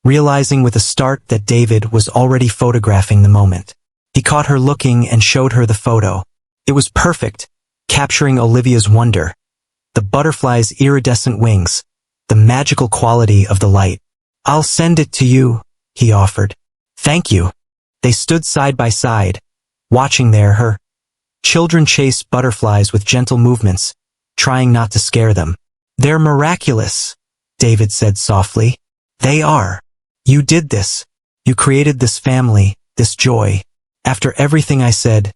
realizing with a start that David was already photographing the moment. He caught her looking and showed her the photo. It was perfect, capturing Olivia's wonder. The butterfly's iridescent wings, the magical quality of the light. I'll send it to you, he offered. Thank you. They stood side by side, watching her children chase butterflies with gentle movements, trying not to scare them. They're miraculous, David said softly. They are. You did this. You created this family, this joy. After everything I said,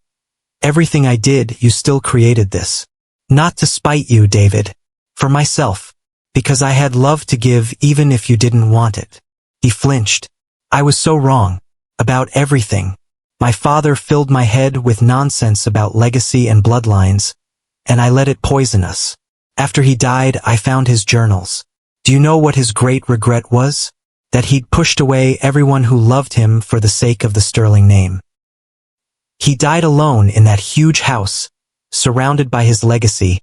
everything I did, you still created this. Not to spite you, David. For myself. Because I had love to give even if you didn't want it. He flinched. I was so wrong. About everything. My father filled my head with nonsense about legacy and bloodlines, and I let it poison us. After he died, I found his journals. Do you know what his great regret was? That he'd pushed away everyone who loved him for the sake of the Sterling name. He died alone in that huge house, surrounded by his legacy,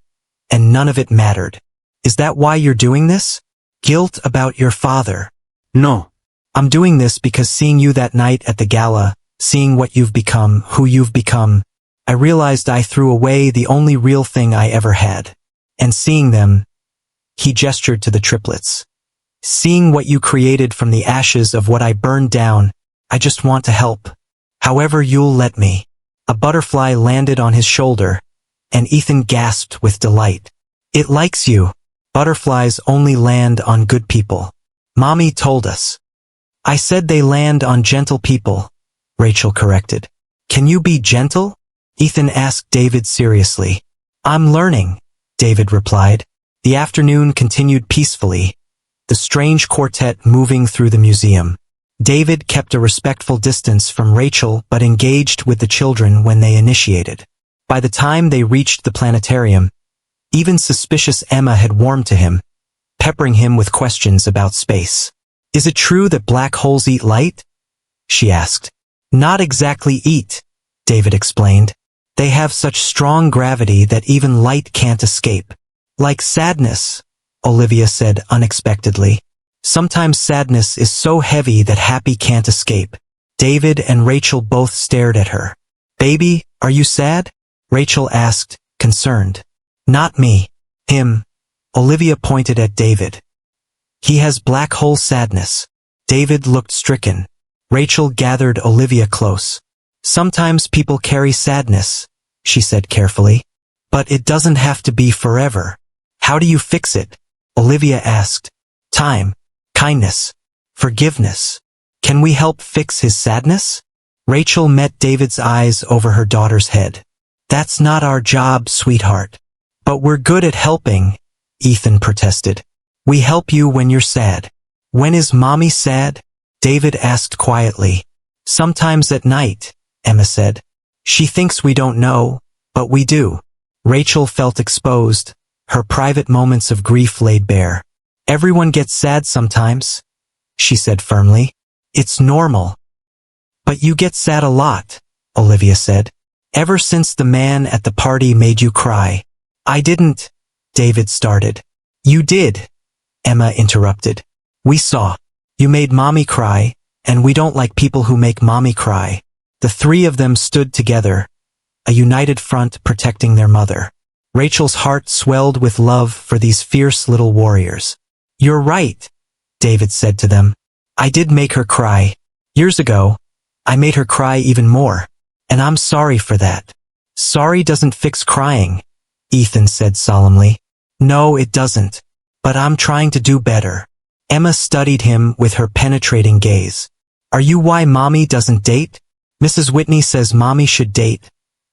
and none of it mattered. Is that why you're doing this? Guilt about your father? No. I'm doing this because seeing you that night at the gala, seeing what you've become, who you've become, I realized I threw away the only real thing I ever had. And seeing them, he gestured to the triplets. Seeing what you created from the ashes of what I burned down, I just want to help. However you'll let me. A butterfly landed on his shoulder, and Ethan gasped with delight. It likes you. Butterflies only land on good people. Mommy told us. I said they land on gentle people, Rachel corrected. Can you be gentle? Ethan asked David seriously. I'm learning, David replied. The afternoon continued peacefully, the strange quartet moving through the museum. David kept a respectful distance from Rachel but engaged with the children when they initiated. By the time they reached the planetarium, even suspicious Emma had warmed to him, peppering him with questions about space. Is it true that black holes eat light? She asked. Not exactly eat, David explained. They have such strong gravity that even light can't escape. Like sadness, Olivia said unexpectedly. Sometimes sadness is so heavy that happy can't escape. David and Rachel both stared at her. Baby, are you sad? Rachel asked, concerned. Not me. Him. Olivia pointed at David. He has black hole sadness. David looked stricken. Rachel gathered Olivia close. Sometimes people carry sadness, she said carefully. But it doesn't have to be forever. How do you fix it? Olivia asked. Time, kindness, forgiveness. Can we help fix his sadness? Rachel met David's eyes over her daughter's head. That's not our job, sweetheart. But we're good at helping, Ethan protested. We help you when you're sad. When is mommy sad? David asked quietly. Sometimes at night, Emma said. She thinks we don't know, but we do. Rachel felt exposed, her private moments of grief laid bare. Everyone gets sad sometimes, she said firmly. It's normal. But you get sad a lot, Olivia said. Ever since the man at the party made you cry. I didn't, David started. You did, Emma interrupted. We saw. You made mommy cry, and we don't like people who make mommy cry. The three of them stood together, a united front protecting their mother. Rachel's heart swelled with love for these fierce little warriors. You're right, David said to them. I did make her cry. Years ago, I made her cry even more, and I'm sorry for that. Sorry doesn't fix crying, Ethan said solemnly. No, it doesn't. But I'm trying to do better. Emma studied him with her penetrating gaze. Are you why mommy doesn't date? Mrs. Whitney says mommy should date,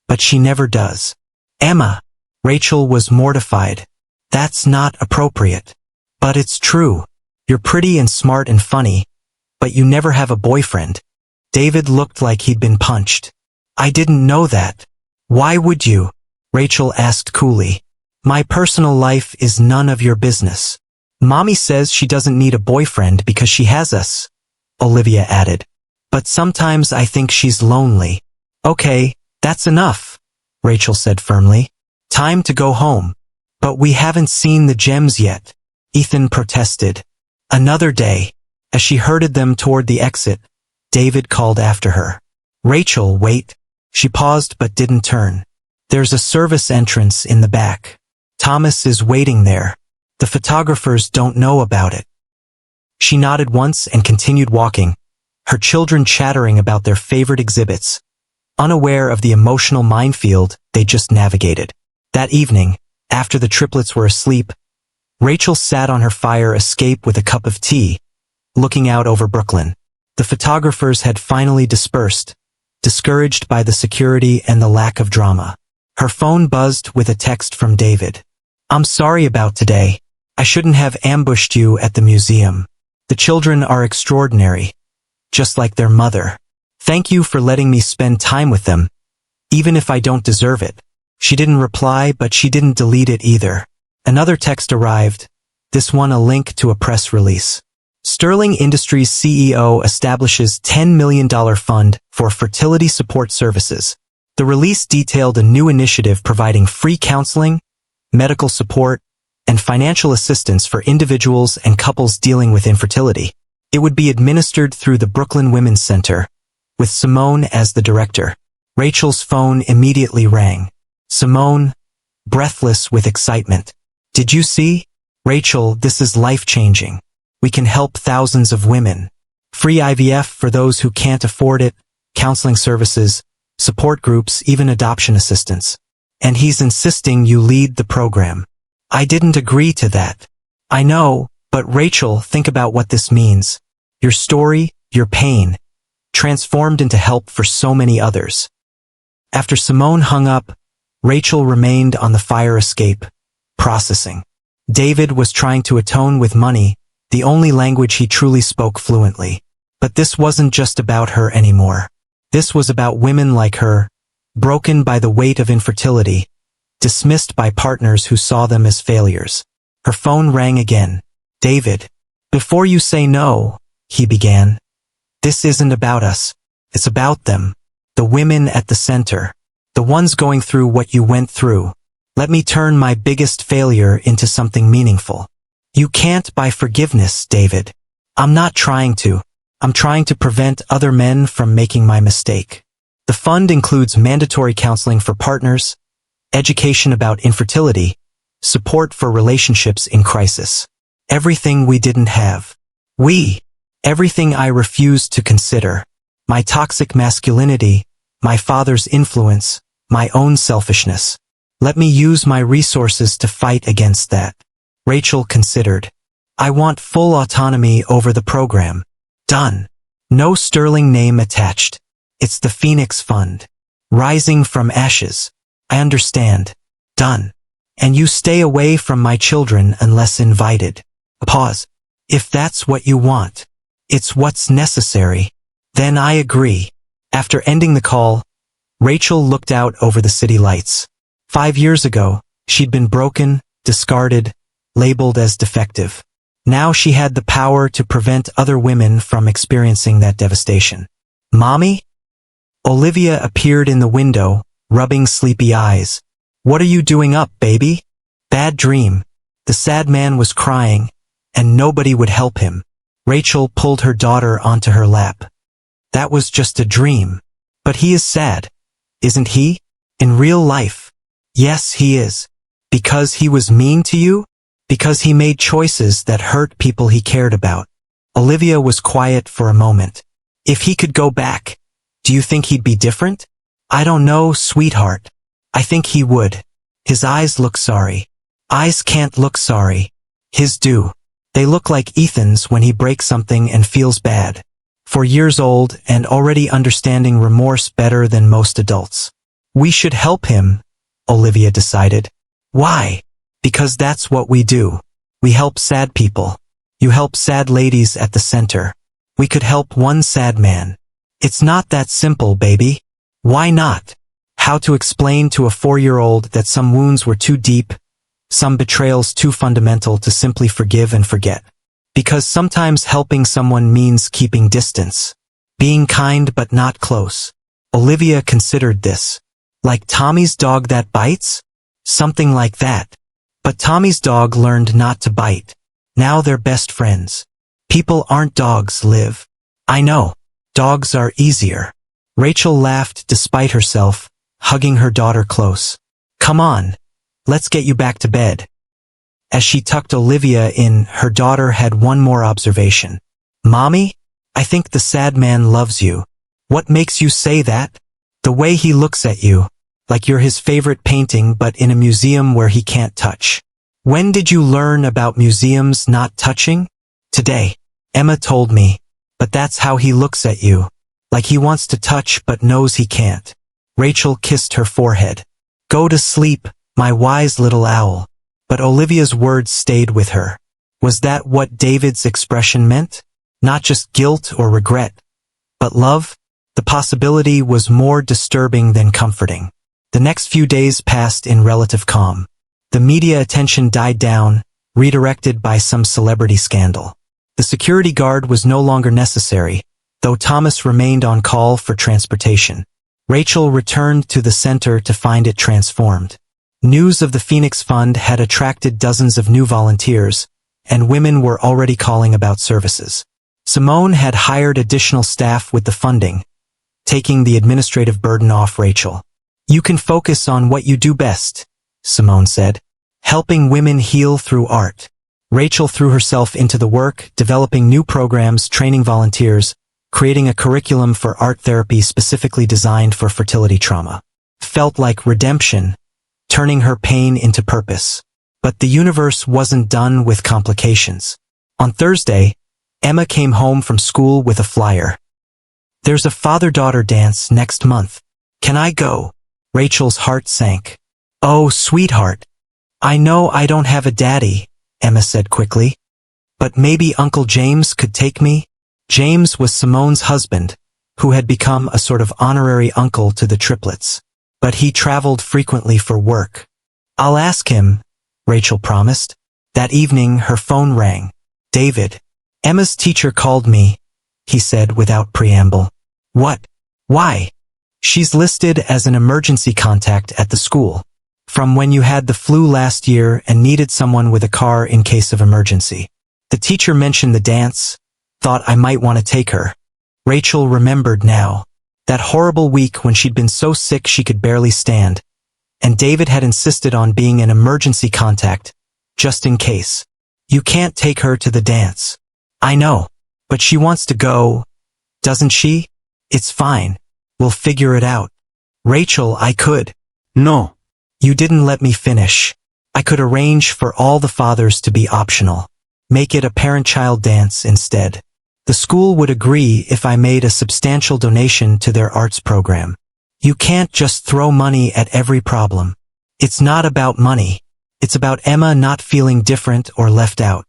but she never does. Emma. Rachel was mortified. That's not appropriate. But it's true. You're pretty and smart and funny, but you never have a boyfriend. David looked like he'd been punched. I didn't know that. Why would you? Rachel asked coolly. My personal life is none of your business. Mommy says she doesn't need a boyfriend because she has us, Olivia added. But sometimes I think she's lonely. Okay, that's enough, Rachel said firmly. Time to go home. But we haven't seen the gems yet, Ethan protested. Another day. As she herded them toward the exit, David called after her. Rachel, wait. She paused but didn't turn. There's a service entrance in the back. Thomas is waiting there. The photographers don't know about it. She nodded once and continued walking, her children chattering about their favorite exhibits, unaware of the emotional minefield they just navigated. That evening, after the triplets were asleep, Rachel sat on her fire escape with a cup of tea, looking out over Brooklyn. The photographers had finally dispersed, discouraged by the security and the lack of drama. Her phone buzzed with a text from David. I'm sorry about today. I shouldn't have ambushed you at the museum. The children are extraordinary, just like their mother. Thank you for letting me spend time with them, even if I don't deserve it. She didn't reply, but she didn't delete it either. Another text arrived, this one a link to a press release. Sterling Industries CEO establishes $10 million fund for fertility support services. The release detailed a new initiative providing free counseling, medical support, and financial assistance for individuals and couples dealing with infertility. It would be administered through the Brooklyn Women's Center, with Simone as the director. Rachel's phone immediately rang. Simone, breathless with excitement. Did you see? Rachel, this is life-changing. We can help thousands of women. Free IVF for those who can't afford it, counseling services, support groups, even adoption assistance. And he's insisting you lead the program. I didn't agree to that. I know, but Rachel, think about what this means. Your story, your pain, transformed into help for so many others. After Simone hung up, Rachel remained on the fire escape, processing. David was trying to atone with money, the only language he truly spoke fluently. But this wasn't just about her anymore. This was about women like her, broken by the weight of infertility, dismissed by partners who saw them as failures. Her phone rang again. David, before you say no, he began. This isn't about us. It's about them. The women at the center. The ones going through what you went through. Let me turn my biggest failure into something meaningful. You can't buy forgiveness, David. I'm not trying to. I'm trying to prevent other men from making my mistake. The fund includes mandatory counseling for partners, education about infertility, support for relationships in crisis. Everything we didn't have. Everything I refused to consider. My toxic masculinity, my father's influence, my own selfishness. Let me use my resources to fight against that. Rachel considered. I want full autonomy over the program. Done. No sterling name attached. It's the Phoenix Fund. Rising from ashes. I understand. Done. And you stay away from my children unless invited. Pause. If that's what you want. It's what's necessary. Then I agree. After ending the call, Rachel looked out over the city lights. 5 years ago, she'd been broken, discarded, labeled as defective. Now she had the power to prevent other women from experiencing that devastation. Mommy? Olivia appeared in the window, rubbing sleepy eyes. What are you doing up, baby? Bad dream. The sad man was crying, and nobody would help him. Rachel pulled her daughter onto her lap. That was just a dream. But he is sad, isn't he? In real life. Yes, he is. Because he was mean to you? Because he made choices that hurt people he cared about. Olivia was quiet for a moment. If he could go back, do you think he'd be different? I don't know, sweetheart. I think he would. His eyes look sorry. Eyes can't look sorry. His do. They look like Ethan's when he breaks something and feels bad. 4 years old and already understanding remorse better than most adults. We should help him, Olivia decided. Why? Because that's what we do. We help sad people. You help sad ladies at the center. We could help one sad man. It's not that simple, baby. Why not? How to explain to a 4-year-old that some wounds were too deep, some betrayals too fundamental to simply forgive and forget. Because sometimes helping someone means keeping distance. Being kind but not close. Olivia considered this. Like Tommy's dog that bites? Something like that. But Tommy's dog learned not to bite. Now they're best friends. People aren't dogs, Liv. I know. Dogs are easier. Rachel laughed despite herself, hugging her daughter close. Come on. Let's get you back to bed. As she tucked Olivia in, her daughter had one more observation. Mommy? I think the sad man loves you. What makes you say that? The way he looks at you. Like you're his favorite painting but in a museum where he can't touch. When did you learn about museums not touching? Today. Emma told me. But that's how he looks at you. Like he wants to touch but knows he can't. Rachel kissed her forehead. Go to sleep, my wise little owl. But Olivia's words stayed with her. Was that what David's expression meant? Not just guilt or regret, but love? The possibility was more disturbing than comforting. The next few days passed in relative calm. The media attention died down, redirected by some celebrity scandal. The security guard was no longer necessary, though Thomas remained on call for transportation. Rachel returned to the center to find it transformed. News of the Phoenix Fund had attracted dozens of new volunteers, and women were already calling about services. Simone had hired additional staff with the funding, taking the administrative burden off Rachel. You can focus on what you do best, Simone said, helping women heal through art. Rachel threw herself into the work, developing new programs, training volunteers, creating a curriculum for art therapy specifically designed for fertility trauma. Felt like redemption, turning her pain into purpose. But the universe wasn't done with complications. On Thursday, Emma came home from school with a flyer. There's a father-daughter dance next month. Can I go? Rachel's heart sank. Oh, sweetheart. I know I don't have a daddy, Emma said quickly. But maybe Uncle James could take me? James was Simone's husband, who had become a sort of honorary uncle to the triplets. But he traveled frequently for work. I'll ask him, Rachel promised. That evening her phone rang. David. Emma's teacher called me, he said without preamble. What? Why? She's listed as an emergency contact at the school. From when you had the flu last year and needed someone with a car in case of emergency. The teacher mentioned the dance, thought I might want to take her. Rachel remembered now. That horrible week when she'd been so sick she could barely stand. And David had insisted on being an emergency contact, just in case. You can't take her to the dance. I know, but she wants to go, doesn't she? It's fine. We'll figure it out. Rachel, I could. No. You didn't let me finish. I could arrange for all the fathers to be optional. Make it a parent-child dance instead. The school would agree if I made a substantial donation to their arts program. You can't just throw money at every problem. It's not about money. It's about Emma not feeling different or left out.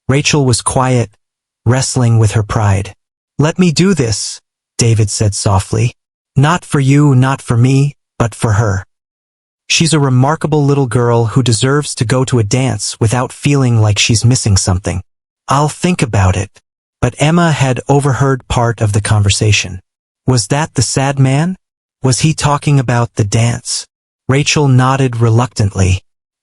Rachel was quiet, wrestling with her pride. Let me do this, David said softly. Not for you, not for me, but for her. She's a remarkable little girl who deserves to go to a dance without feeling like she's missing something. I'll think about it. But Emma had overheard part of the conversation. Was that the sad man? Was he talking about the dance? Rachel nodded reluctantly.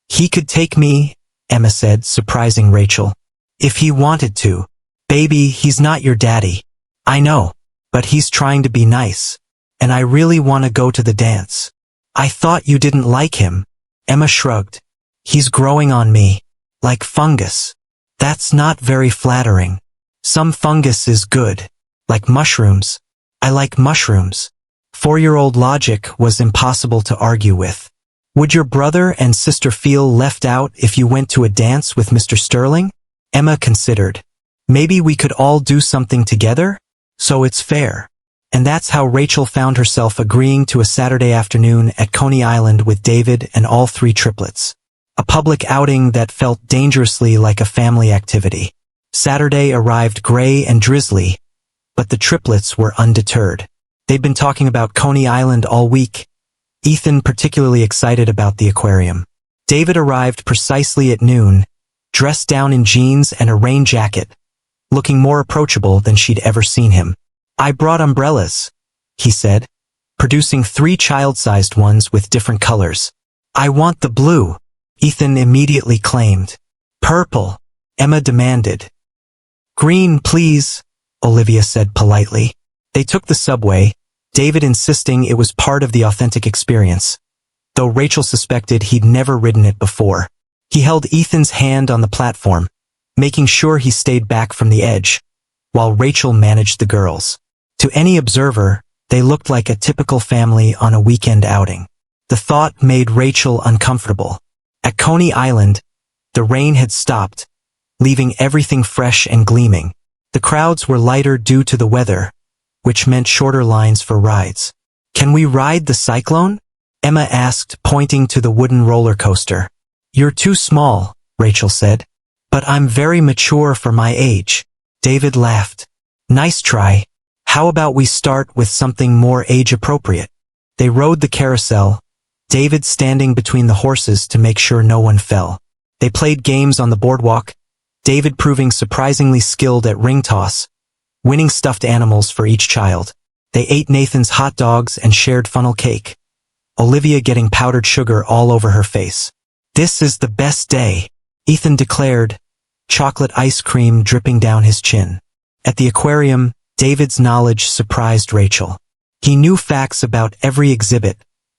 He could take me, Emma said, surprising Rachel. If he wanted to. Baby, he's not your daddy. I know, but he's trying to be nice. And I really want to go to the dance. I thought you didn't like him. Emma shrugged. He's growing on me. Like fungus. That's not very flattering. Some fungus is good. Like mushrooms. I like mushrooms. 4-year-old logic was impossible to argue with. Would your brother and sister feel left out if you went to a dance with Mr. Sterling? Emma considered. Maybe we could all do something together? So it's fair. And that's how Rachel found herself agreeing to a Saturday afternoon at Coney Island with David and all 3 triplets. A public outing that felt dangerously like a family activity. Saturday arrived gray and drizzly, but the triplets were undeterred. They'd been talking about Coney Island all week, Ethan particularly excited about the aquarium. David arrived precisely at noon, dressed down in jeans and a rain jacket, looking more approachable than she'd ever seen him. I brought umbrellas, he said, producing 3 child-sized ones with different colors. I want the blue, Ethan immediately claimed. Purple, Emma demanded. Green, please, Olivia said politely. They took the subway, David insisting it was part of the authentic experience, though Rachel suspected he'd never ridden it before. He held Ethan's hand on the platform, making sure he stayed back from the edge, while Rachel managed the girls. To any observer, they looked like a typical family on a weekend outing. The thought made Rachel uncomfortable. At Coney Island, the rain had stopped, leaving everything fresh and gleaming. The crowds were lighter due to the weather, which meant shorter lines for rides. Can we ride the cyclone? Emma asked, pointing to the wooden roller coaster. You're too small, Rachel said. But I'm very mature for my age. David laughed. Nice try. How about we start with something more age-appropriate? They rode the carousel, David standing between the horses to make sure no one fell. They played games on the boardwalk, David proving surprisingly skilled at ring toss, winning stuffed animals for each child. They ate Nathan's hot dogs and shared funnel cake, Olivia getting powdered sugar all over her face. This is the best day, Ethan declared, chocolate ice cream dripping down his chin. At the aquarium, David's knowledge surprised Rachel. He knew facts about every exhibit,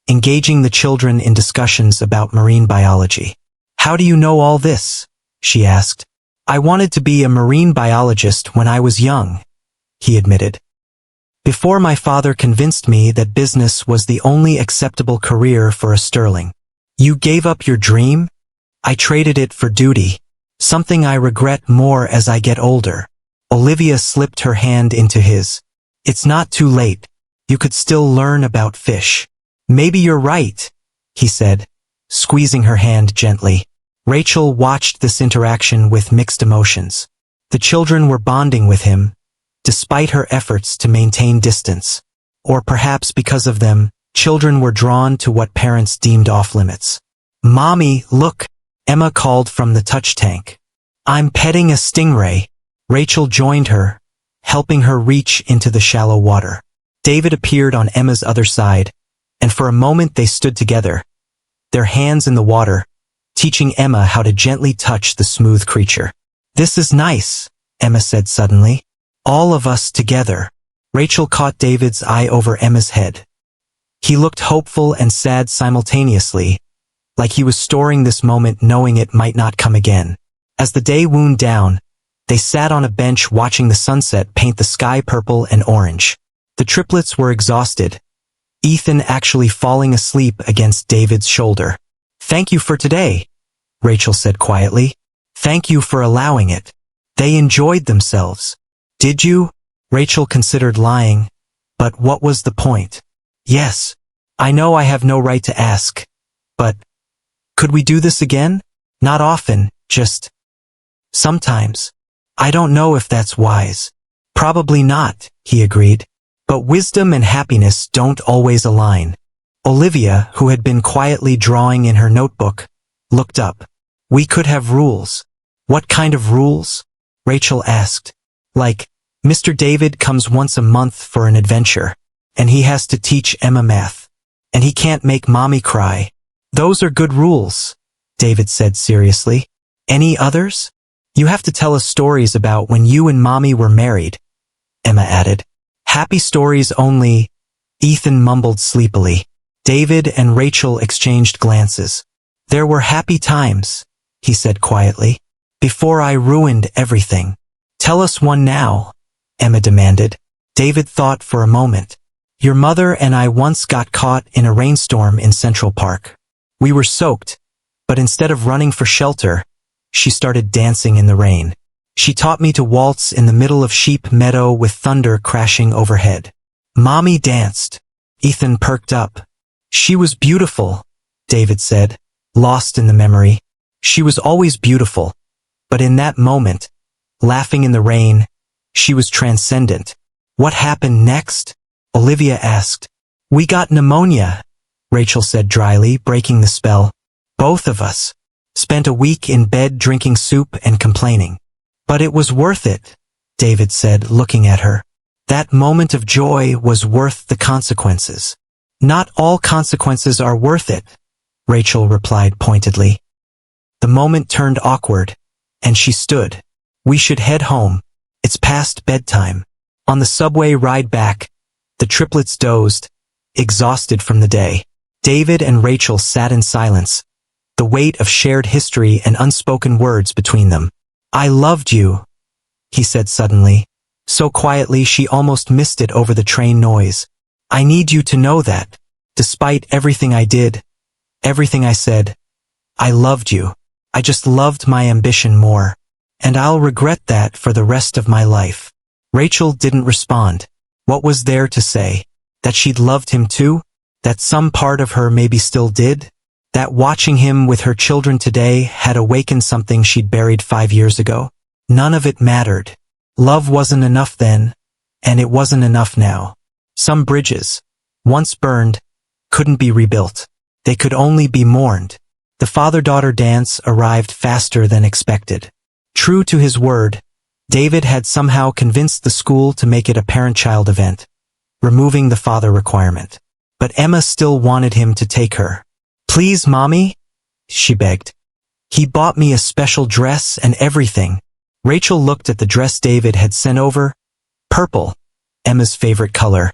engaging the children in discussions about marine biology. How do you know all this? She asked. I wanted to be a marine biologist when I was young, he admitted. Before my father convinced me that business was the only acceptable career for a Sterling. You gave up your dream? I traded it for duty, something I regret more as I get older. Olivia slipped her hand into his. It's not too late. You could still learn about fish. Maybe you're right, he said, squeezing her hand gently. Rachel watched this interaction with mixed emotions. The children were bonding with him, despite her efforts to maintain distance. Or perhaps because of them, children were drawn to what parents deemed off-limits. Mommy, look, Emma called from the touch tank. I'm petting a stingray. Rachel joined her, helping her reach into the shallow water. David appeared on Emma's other side, and for a moment they stood together, their hands in the water, teaching Emma how to gently touch the smooth creature. This is nice, Emma said suddenly. All of us together. Rachel caught David's eye over Emma's head. He looked hopeful and sad simultaneously, like he was storing this moment knowing it might not come again. As the day wound down, they sat on a bench watching the sunset paint the sky purple and orange. The triplets were exhausted, Ethan actually falling asleep against David's shoulder. "Thank you for today," Rachel said quietly. "Thank you for allowing it. They enjoyed themselves." "Did you?" Rachel considered lying. But what was the point? "Yes. I know I have no right to ask. But could we do this again? Not often, just sometimes. I don't know if that's wise." "Probably not," he agreed. "But wisdom and happiness don't always align." Olivia, who had been quietly drawing in her notebook, looked up. "We could have rules." "What kind of rules?" Rachel asked. "Like, Mr. David comes once a month for an adventure, and he has to teach Emma math. And he can't make mommy cry." "Those are good rules," David said seriously. "Any others?" "You have to tell us stories about when you and mommy were married," Emma added. "Happy stories only," Ethan mumbled sleepily. David and Rachel exchanged glances. "There were happy times," he said quietly, "before I ruined everything." "Tell us one now," Emma demanded. David thought for a moment. "Your mother and I once got caught in a rainstorm in Central Park. We were soaked, but instead of running for shelter, she started dancing in the rain. She taught me to waltz in the middle of Sheep Meadow with thunder crashing overhead." "Mommy danced." Ethan perked up. "She was beautiful," David said, lost in the memory. "She was always beautiful. But in that moment, laughing in the rain, she was transcendent." "What happened next?" Olivia asked. "We got pneumonia," Rachel said dryly, breaking the spell. "Both of us. Spent a week in bed drinking soup and complaining." "But it was worth it," David said, looking at her. "That moment of joy was worth the consequences." "Not all consequences are worth it," Rachel replied pointedly. The moment turned awkward, and she stood. "We should head home. It's past bedtime." On the subway ride back, the triplets dozed, exhausted from the day. David and Rachel sat in silence, the weight of shared history and unspoken words between them. "I loved you," he said suddenly, so quietly she almost missed it over the train noise. "I need you to know that, despite everything I did, everything I said, I loved you. I just loved my ambition more. And I'll regret that for the rest of my life." Rachel didn't respond. What was there to say? That she'd loved him too? That some part of her maybe still did? That watching him with her children today had awakened something she'd buried 5 years ago? None of it mattered. Love wasn't enough then, and it wasn't enough now. Some bridges, once burned, couldn't be rebuilt. They could only be mourned. The father-daughter dance arrived faster than expected. True to his word, David had somehow convinced the school to make it a parent-child event, removing the father requirement. But Emma still wanted him to take her. "Please, Mommy," she begged. "He bought me a special dress and everything." Rachel looked at the dress David had sent over. Purple, Emma's favorite color,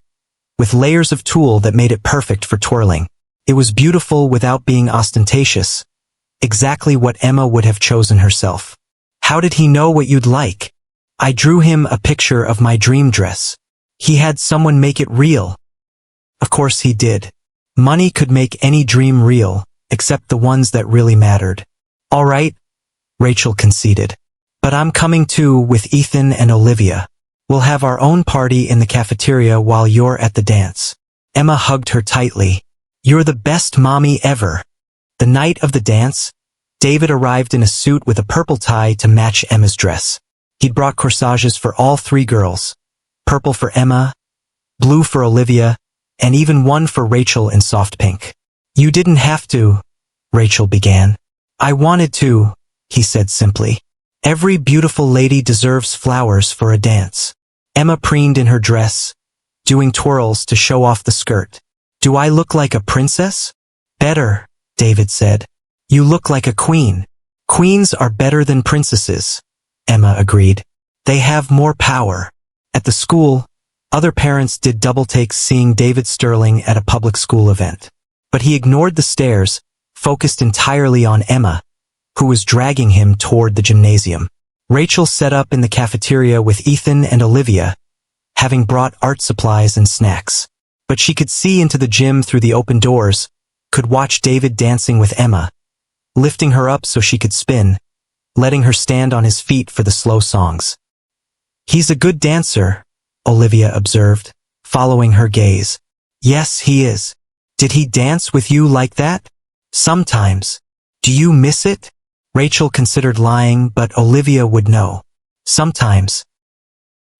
with layers of tulle that made it perfect for twirling. It was beautiful without being ostentatious, exactly what Emma would have chosen herself. "How did he know what you'd like?" "I drew him a picture of my dream dress. He had someone make it real." Of course he did. Money could make any dream real, except the ones that really mattered. "All right," Rachel conceded. "But I'm coming too with Ethan and Olivia. We'll have our own party in the cafeteria while you're at the dance." Emma hugged her tightly. "You're the best mommy ever." The night of the dance, David arrived in a suit with a purple tie to match Emma's dress. He'd brought corsages for all 3 girls, purple for Emma, blue for Olivia, and even one for Rachel in soft pink. "You didn't have to," Rachel began. "I wanted to," he said simply. "Every beautiful lady deserves flowers for a dance." Emma preened in her dress, doing twirls to show off the skirt. "Do I look like a princess?" "Better," David said. "You look like a queen." "Queens are better than princesses," Emma agreed. "They have more power." At the school, other parents did double takes seeing David Sterling at a public school event. But he ignored the stares, focused entirely on Emma, who was dragging him toward the gymnasium. Rachel set up in the cafeteria with Ethan and Olivia, having brought art supplies and snacks. but she could see into the gym through the open doors, could watch David dancing with Emma, lifting her up so she could spin, letting her stand on his feet for the slow songs. "He's a good dancer," Olivia observed, following her gaze. "Yes, he is. Did he dance with you like that?" "Sometimes. Do you miss it?" Rachel considered lying, but Olivia would know. "Sometimes.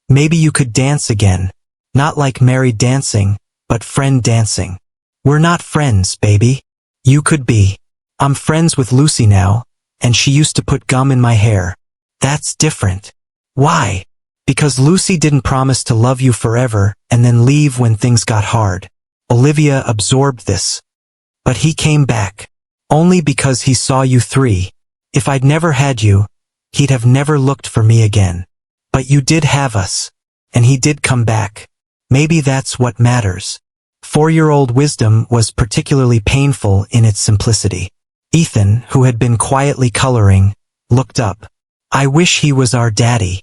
Maybe you could dance again. Not like married dancing, but friend dancing." "We're not friends, baby." "You could be. I'm friends with Lucy now, and she used to put gum in my hair." "That's different." "Why?" "Because Lucy didn't promise to love you forever and then leave when things got hard." Olivia absorbed this. "But he came back. Only because he saw you three. If I'd never had you, he'd have never looked for me again. But you did have us. And he did come back. Maybe that's what matters." 4-year-old wisdom was particularly painful in its simplicity. Ethan, who had been quietly coloring, looked up. "I wish he was our daddy."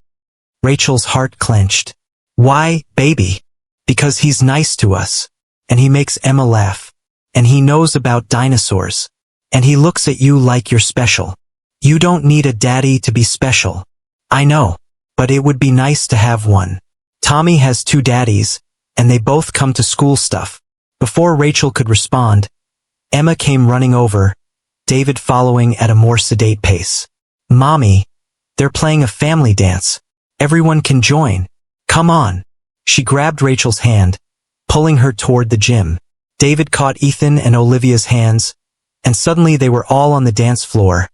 Rachel's heart clenched. "Why, baby?" "Because he's nice to us. And he makes Emma laugh. And he knows about dinosaurs. And he looks at you like you're special. You don't need a daddy to be special." "I know. But it would be nice to have one. Tommy has 2 daddies, and they both come to school stuff." Before Rachel could respond, Emma came running over, David following at a more sedate pace. "Mommy, they're playing a family dance. Everyone can join. Come on." She grabbed Rachel's hand, pulling her toward the gym. David caught Ethan and Olivia's hands, and suddenly they were all on the dance floor,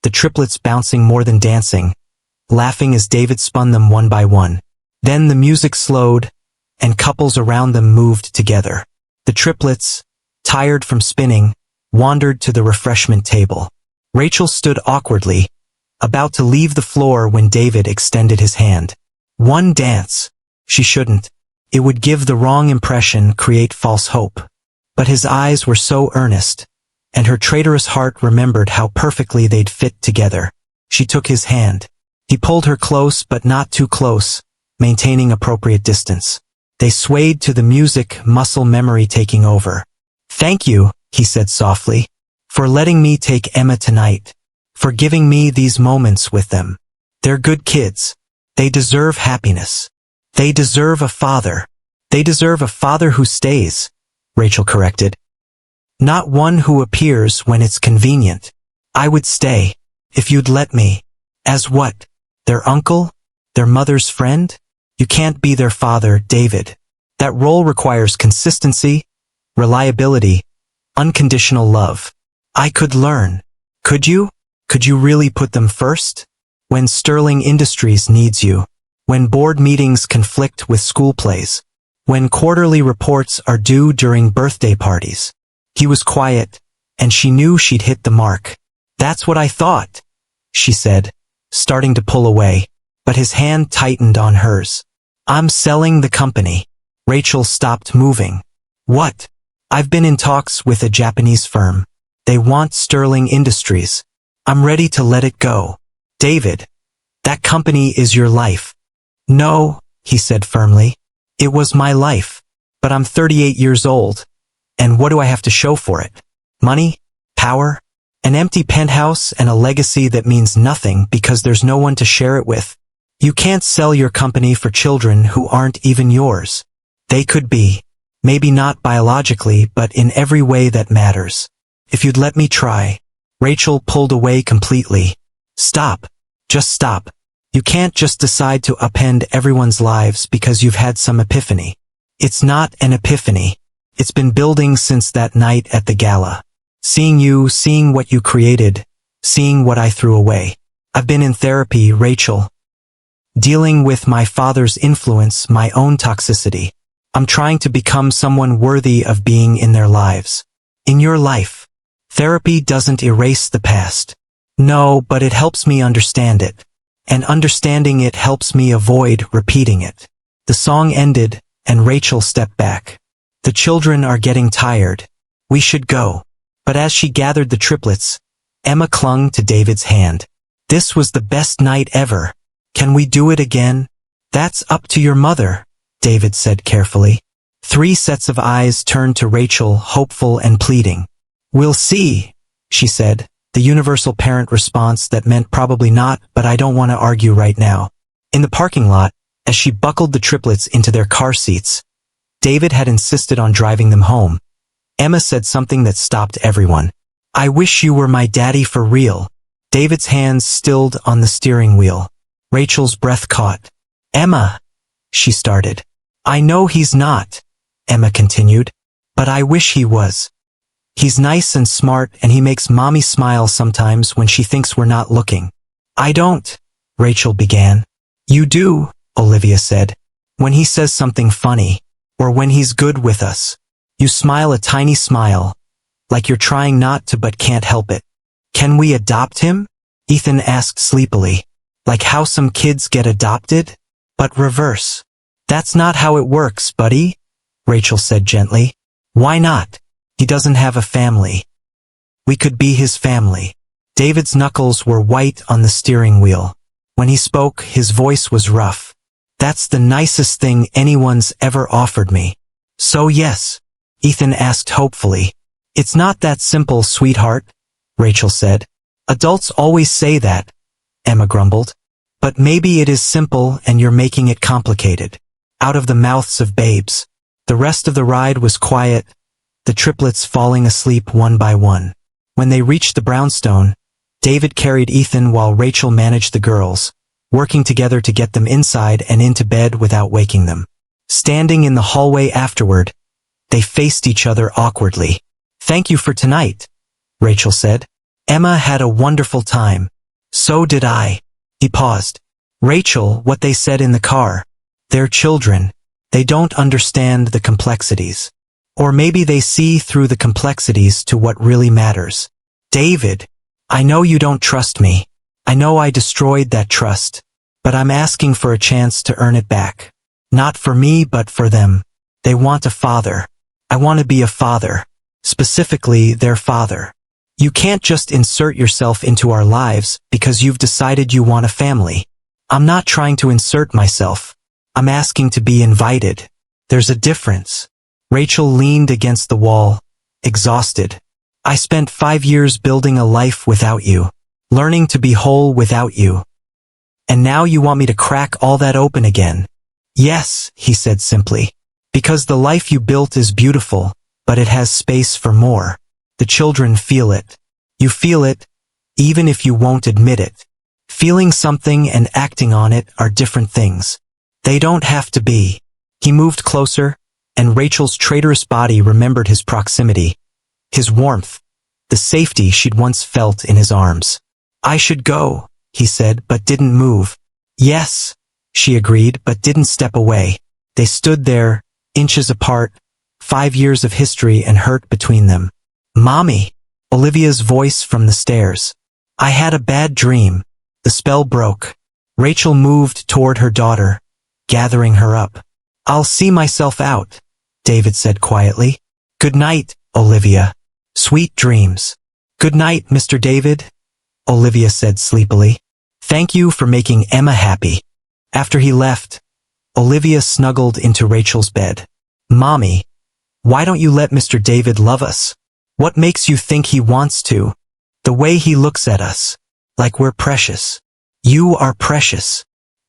the triplets bouncing more than dancing, laughing as David spun them one by one. Then the music slowed, and couples around them moved together. The triplets, tired from spinning, wandered to the refreshment table. Rachel stood awkwardly, about to leave the floor when David extended his hand. "One dance." She shouldn't. It would give the wrong impression, create false hope. But his eyes were so earnest, and her traitorous heart remembered how perfectly they'd fit together. She took his hand. He pulled her close but not too close, maintaining appropriate distance. They swayed to the music, muscle memory taking over. "Thank you," he said softly, "for letting me take Emma tonight, for giving me these moments with them. They're good kids. They deserve happiness. They deserve a father. They deserve a father who stays," Rachel corrected. "Not one who appears when it's convenient. I would stay, if you'd let me." "As what? Their uncle? Their mother's friend?" "You can't be their father, David. That role requires consistency, reliability, unconditional love." "I could learn." "Could you? Could you really put them first? When Sterling Industries needs you. When board meetings conflict with school plays. When quarterly reports are due during birthday parties." He was quiet, and she knew she'd hit the mark. "That's what I thought," she said, starting to pull away, but his hand tightened on hers. "I'm selling the company." Rachel stopped moving. "What?" "I've been in talks with a Japanese firm. They want Sterling Industries. I'm ready to let it go." "David, that company is your life." "No," he said firmly. "It was my life. But I'm 38 years old. And what do I have to show for it? Money? Power? An empty penthouse and a legacy that means nothing because there's no one to share it with. You can't sell your company for children who aren't even yours. They could be. Maybe not biologically, but in every way that matters. If you'd let me try." Rachel pulled away completely. "Stop. Just stop. You can't just decide to upend everyone's lives because you've had some epiphany. It's not an epiphany. It's been building since that night at the gala. Seeing you, seeing what you created, seeing what I threw away. I've been in therapy, Rachel. Dealing with my father's influence, my own toxicity. I'm trying to become someone worthy of being in their lives. In your life. Therapy doesn't erase the past. No, but it helps me understand it. And understanding it helps me avoid repeating it." The song ended, and Rachel stepped back. "The children are getting tired. We should go." But as she gathered the triplets, Emma clung to David's hand. "This was the best night ever. Can we do it again?" "That's up to your mother," David said carefully. 3 sets of eyes turned to Rachel, hopeful and pleading. "We'll see," she said, the universal parent response that meant probably not, but I don't want to argue right now. In the parking lot, as she buckled the triplets into their car seats, David had insisted on driving them home. Emma said something that stopped everyone. "I wish you were my daddy for real." David's hands stilled on the steering wheel. Rachel's breath caught. "Emma," she started. "I know he's not," Emma continued, "but I wish he was. He's nice and smart and he makes mommy smile sometimes when she thinks we're not looking." "I don't," Rachel began. "You do," Olivia said. "When he says something funny, or when he's good with us. You smile a tiny smile, like you're trying not to but can't help it." "Can we adopt him?" Ethan asked sleepily. "Like how some kids get adopted? But reverse." "That's not how it works, buddy," Rachel said gently. "Why not? He doesn't have a family. We could be his family." David's knuckles were white on the steering wheel. When he spoke, his voice was rough. "That's the nicest thing anyone's ever offered me." "So yes," Ethan asked hopefully. "It's not that simple, sweetheart," Rachel said. "Adults always say that," Emma grumbled. "But maybe it is simple and you're making it complicated." Out of the mouths of babes. The rest of the ride was quiet, the triplets falling asleep one by one. When they reached the brownstone, David carried Ethan while Rachel managed the girls, working together to get them inside and into bed without waking them. Standing in the hallway afterward, they faced each other awkwardly. "Thank you for tonight," Rachel said. "Emma had a wonderful time." "So did I." He paused. "Rachel, what they said in the car. They're children. They don't understand the complexities. Or maybe they see through the complexities to what really matters." "David, I know you don't trust me. I know I destroyed that trust. But I'm asking for a chance to earn it back. Not for me, but for them. They want a father. I want to be a father. Specifically, their father. You can't just insert yourself into our lives because you've decided you want a family. I'm not trying to insert myself. I'm asking to be invited. There's a difference." Rachel leaned against the wall, exhausted. "I spent 5 years building a life without you, learning to be whole without you. And now you want me to crack all that open again?" "Yes," he said simply. "Because the life you built is beautiful, but it has space for more. The children feel it. You feel it, even if you won't admit it. Feeling something and acting on it are different things. They don't have to be." He moved closer, and Rachel's traitorous body remembered his proximity, his warmth, the safety she'd once felt in his arms. "I should go," he said, but didn't move. "Yes," she agreed, but didn't step away. They stood there, inches apart, 5 years of history and hurt between them. "Mommy," Olivia's voice from the stairs. "I had a bad dream." The spell broke. Rachel moved toward her daughter, gathering her up. "I'll see myself out," David said quietly. "Good night, Olivia. Sweet dreams." "Good night, Mr. David," Olivia said sleepily. "Thank you for making Emma happy." After he left, Olivia snuggled into Rachel's bed. "Mommy, why don't you let Mr. David love us? What makes you think he wants to? The way he looks at us, like we're precious. You are precious.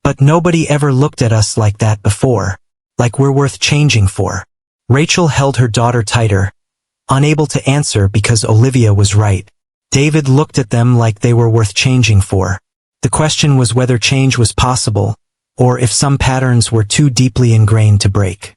But nobody ever looked at us like that before, like we're worth changing for." Rachel held her daughter tighter, unable to answer because Olivia was right. David looked at them like they were worth changing for. The question was whether change was possible, or if some patterns were too deeply ingrained to break.